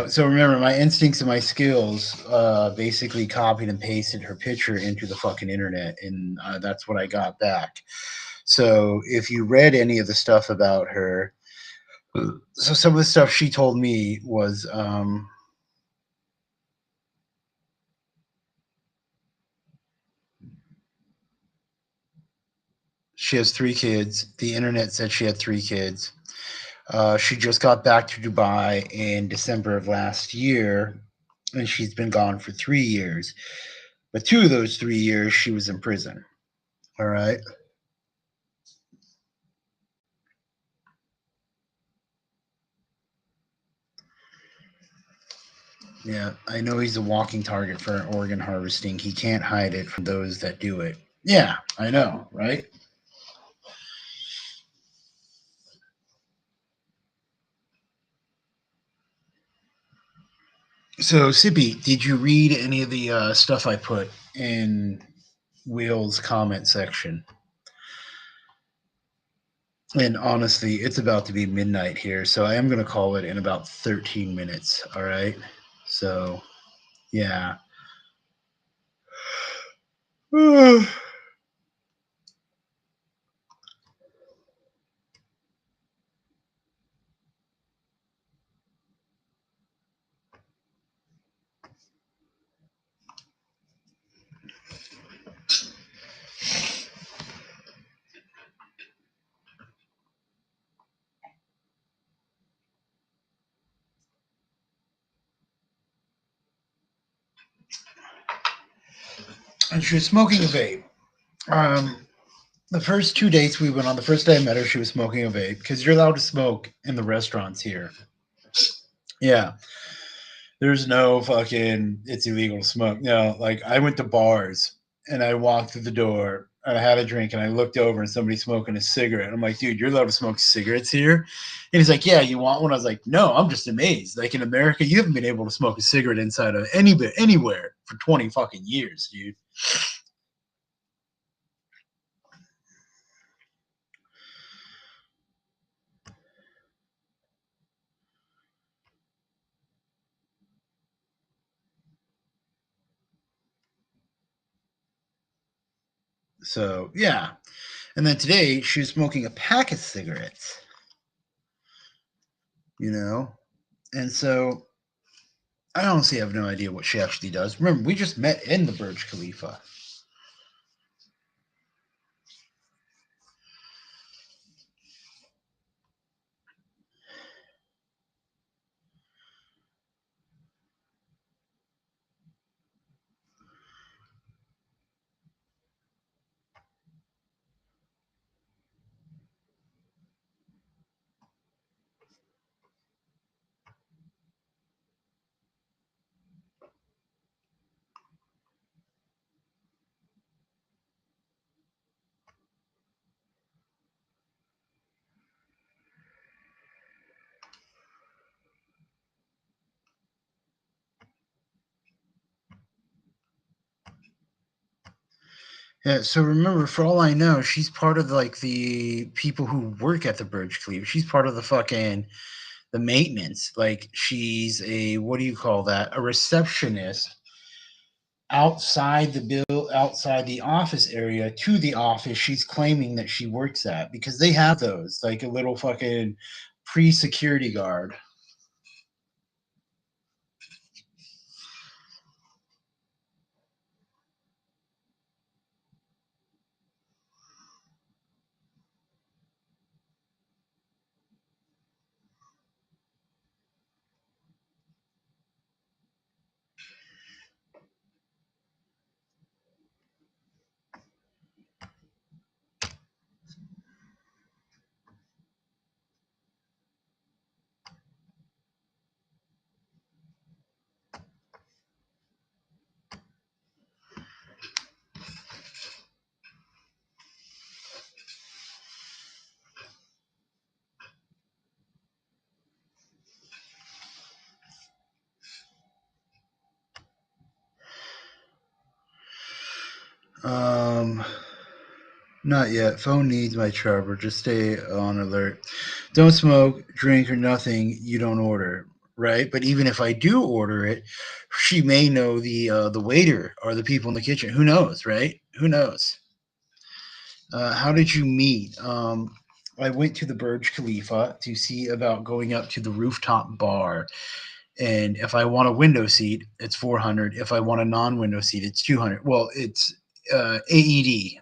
So remember, my instincts and my skills basically copied and pasted her picture into the fucking internet, and that's what I got back. So if you read any of the stuff about her, so some of the stuff she told me was she has 3 kids. The internet said she had 3 kids. She just got back to Dubai in December of last year, and she's been gone for 3 years. But 2 of those 3 years, she was in prison. All right. Yeah, I know he's a walking target for organ harvesting. He can't hide it from those that do it. Yeah, I know, right? So, Sippy, did you read any of the stuff I put in Will's comment section? And honestly, it's about to be midnight here, so I am going to call it in about 13 minutes. All right. So, yeah. And she was smoking a vape. Um, the first 2 dates we went on, the first day I met her, she was smoking a vape because you're allowed to smoke in the restaurants here. Yeah. There's no fucking it's illegal to smoke. No, like I went to bars and I walked through the door and I had a drink and I looked over and somebody smoking a cigarette. I'm like, dude, you're allowed to smoke cigarettes here? And he's like, yeah, you want one? I was like, no, I'm just amazed. Like in America, you haven't been able to smoke a cigarette inside of anywhere for 20 fucking years, dude. So yeah. And then today she was smoking a pack of cigarettes, you know? And so I honestly have no idea what she actually does. Remember, we just met in the Burj Khalifa. Yeah, so remember, for all I know, she's part of like the people who work at the Burj Khalifa. She's part of the fucking the maintenance. Like she's a what do you call that? A receptionist outside the outside the office area to the office she's claiming that she works at because they have those like a little fucking pre-security guard. Um, Not yet. Phone needs my charger. Just stay on alert. Don't smoke, drink, or nothing you don't order. Right, but even if I do order it, she may know the waiter or the people in the kitchen. Who knows, right? Who knows? How did you meet? I went to the Burj Khalifa to see about going up to the rooftop bar, and if I want a window seat, it's 400. If I want a non-window seat, it's 200. Well, it's AED,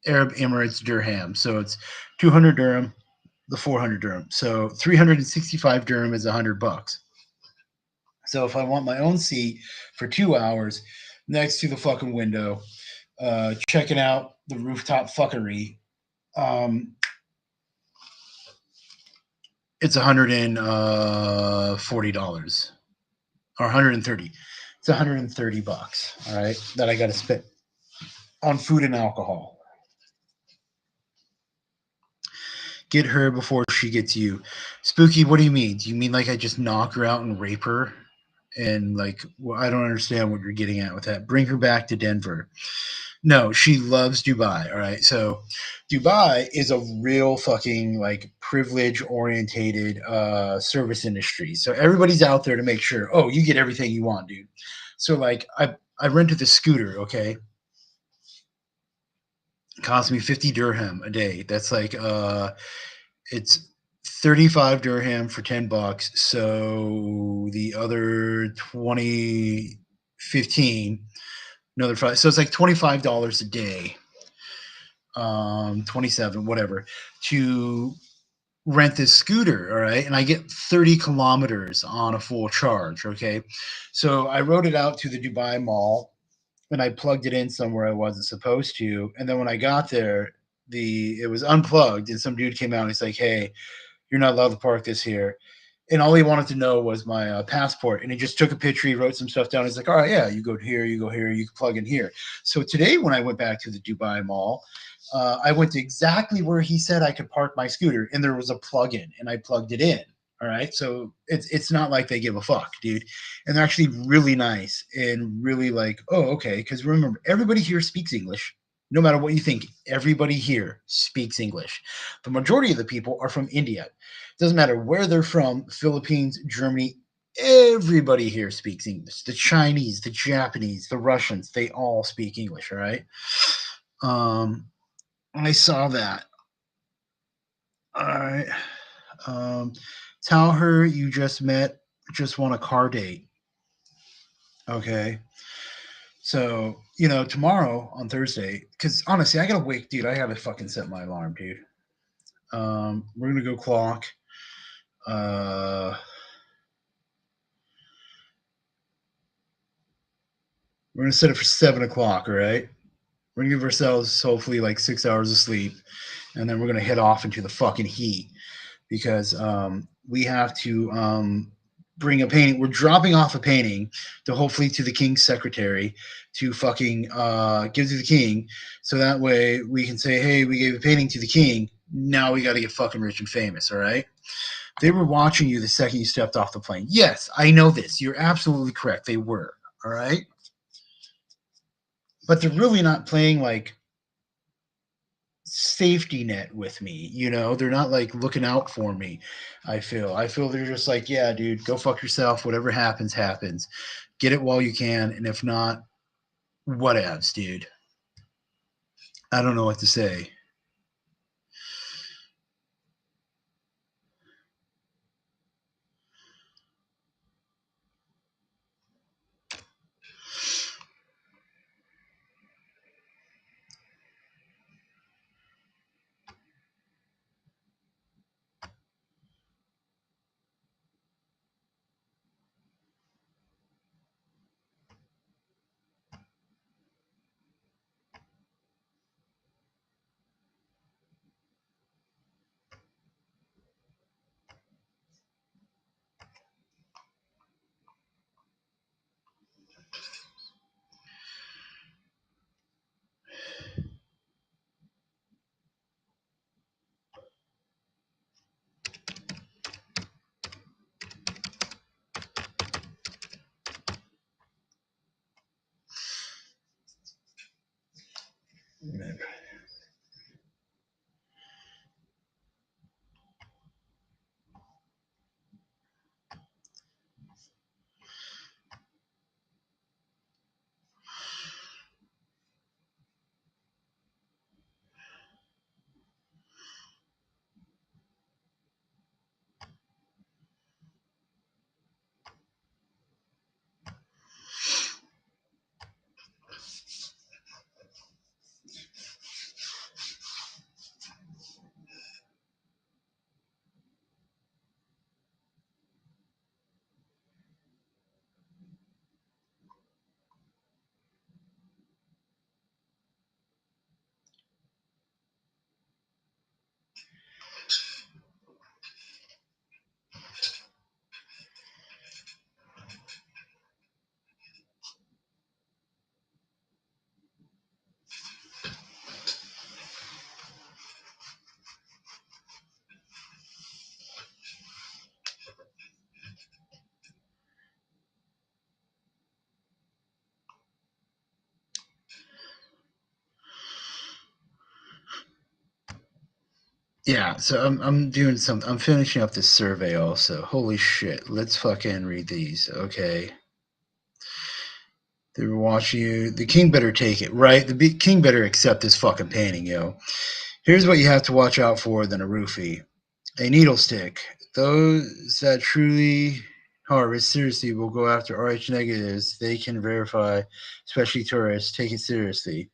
Arab Emirates dirham. So it's 200 dirham, the 400 dirham. So 365 dirham is $100. So if I want my own seat for 2 hours next to the fucking window, checking out the rooftop fuckery, um, it's $140 or 130. It's $130. All right, that I got to spend on food and alcohol. Get her before she gets you. Spooky, what do you mean? Do you mean like I just knock her out and rape her? And like, well, I don't understand what you're getting at with that. Bring her back to Denver. No, she loves Dubai. All right, so Dubai is a real fucking like privilege orientated service industry. So everybody's out there to make sure. Oh, you get everything you want, dude. So like I rented the scooter. Okay, it cost me 50 dirham a day. That's like it's 35 dirham for 10 bucks. So the other 20 15 another five. So it's like $25 a day, 27, whatever, to rent this scooter. All right. And I get 30 kilometers on a full charge. Okay. So I rode it out to the Dubai Mall and I plugged it in somewhere I wasn't supposed to. And then when I got there, it was unplugged and some dude came out and he's like, "Hey, you're not allowed to park this here." And all he wanted to know was my passport. And he just took a picture. He wrote some stuff down. He's like, "All right, yeah, you go here, you go here, you can plug in here." So today, when I went back to the Dubai Mall, I went to exactly where he said I could park my scooter, and there was a plug-in, and I plugged it in. All right, so it's not like they give a fuck, dude, and they're actually really nice and really like, oh, okay, because remember, everybody here speaks English. No matter what you think, everybody here speaks English. The majority of the people are from India. Doesn't matter where they're from, Philippines, Germany, everybody here speaks English. The Chinese, the Japanese, the Russians, they all speak English, all right? Um, I saw that. All right. Um, Tell her you just met, just want a car date. Okay. So, tomorrow on Thursday, because honestly, I gotta wake, dude. I gotta fucking set my alarm, dude. We're gonna go clock. Uh, we're gonna set it for 7 o'clock. All right. We're gonna give ourselves hopefully like 6 hours of sleep, and then we're gonna head off into the fucking heat because we have to bring a painting. We're dropping off a painting to hopefully to the king's secretary to fucking give to the king, so that way we can say, "Hey, we gave a painting to the king. Now we got to get fucking rich and famous." All right. They were watching you the second you stepped off the plane. Yes, I know this. You're absolutely correct. They were. All right. But they're really not playing like safety net with me. They're not like looking out for me. I feel they're just like, yeah, dude, go fuck yourself. Whatever happens, happens. Get it while you can, and if not, whatevs, dude. I don't know what to say. Yeah, so I'm doing some. I'm finishing up this survey also. Holy shit! Let's fucking read these, okay? They were watching you. The king better take it, right? The king better accept this fucking painting, yo. Here's what you have to watch out for than a roofie. A needle stick. Those that truly harvest seriously will go after RH negatives. They can verify, especially tourists. Take it seriously.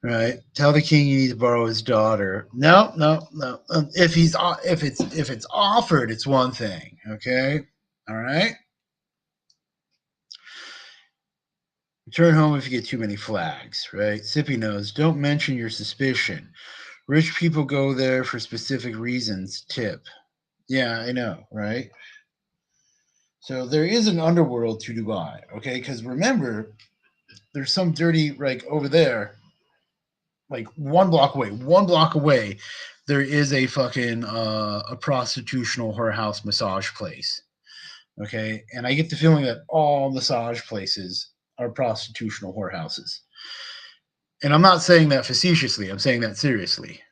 Right? Tell the king you need to borrow his daughter. No, no, no. If it's offered, it's one thing. Okay. All right. Return home if you get too many flags. Right. Sippy knows. Don't mention your suspicion. Rich people go there for specific reasons. Tip. Yeah, I know. Right. So there is an underworld to Dubai. Okay. Because remember, there's some dirty like over there, like 1 block away. 1 block away, there is a fucking a prostitutional whorehouse massage place. Okay, and I get the feeling that all massage places are prostitutional whorehouses. And I'm not saying that facetiously. I'm saying that seriously.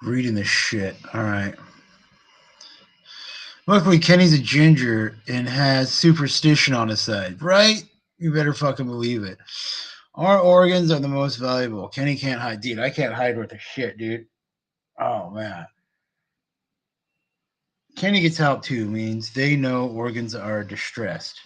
Reading this shit. All right. Luckily, Kenny's a ginger and has superstition on his side, right? You better fucking believe it. Our organs are the most valuable. Kenny can't hide. Dude, I can't hide with the shit, dude. Oh, man. Kenny gets help too means they know organs are distressed.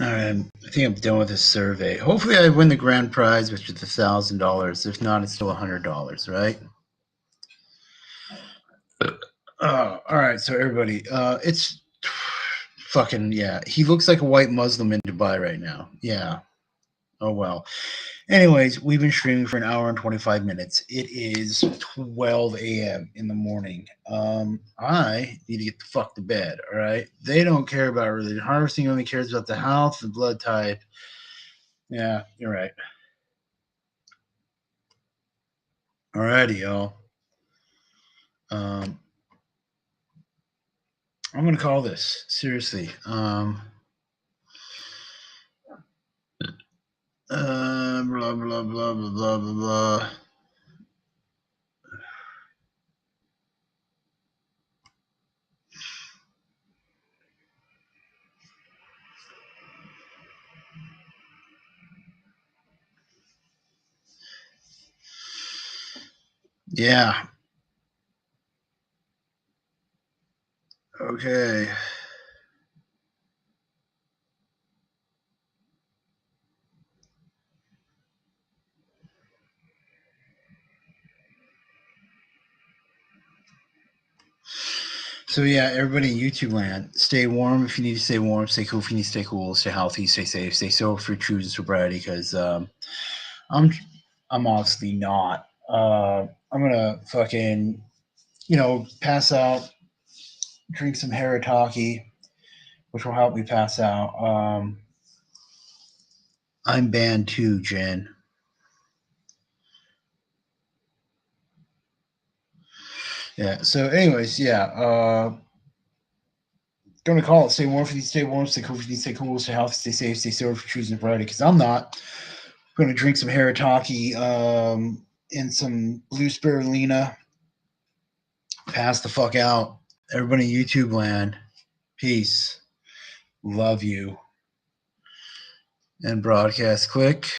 All right, I think I'm done with this survey. Hopefully, I win the grand prize, which is $1,000. If not, it's still $100, right? All right, so everybody, it's fucking yeah. He looks like a white Muslim in Dubai right now. Yeah. Oh well. Anyways, we've been streaming for an hour and 25 minutes. It is 12 a.m. in the morning. I need to get the fuck to bed. All right. They don't care about religion. Harvesting only cares about the health, the blood type. Yeah, you're right. Alrighty, y'all. I'm gonna call this seriously. Blah blah blah blah blah blah blah. Yeah. Okay. So yeah, everybody in YouTube land, stay warm if you need to stay warm, stay cool if you need to stay cool, stay healthy, stay safe, stay sober for choosing sobriety. Because I'm honestly not. I'm gonna fucking pass out, drink some Haritaki, which will help me pass out. I'm banned too, Jen. Yeah. So, anyways, yeah. Gonna call it. Stay warm if you stay warm. Stay cool if you stay cool. Stay healthy. Stay safe. Stay sober for choosing sobriety. Because I'm not. I'm gonna drink some Haritaki and some blue spirulina. Pass the fuck out. Everybody in YouTube land. Peace. Love you. And broadcast click.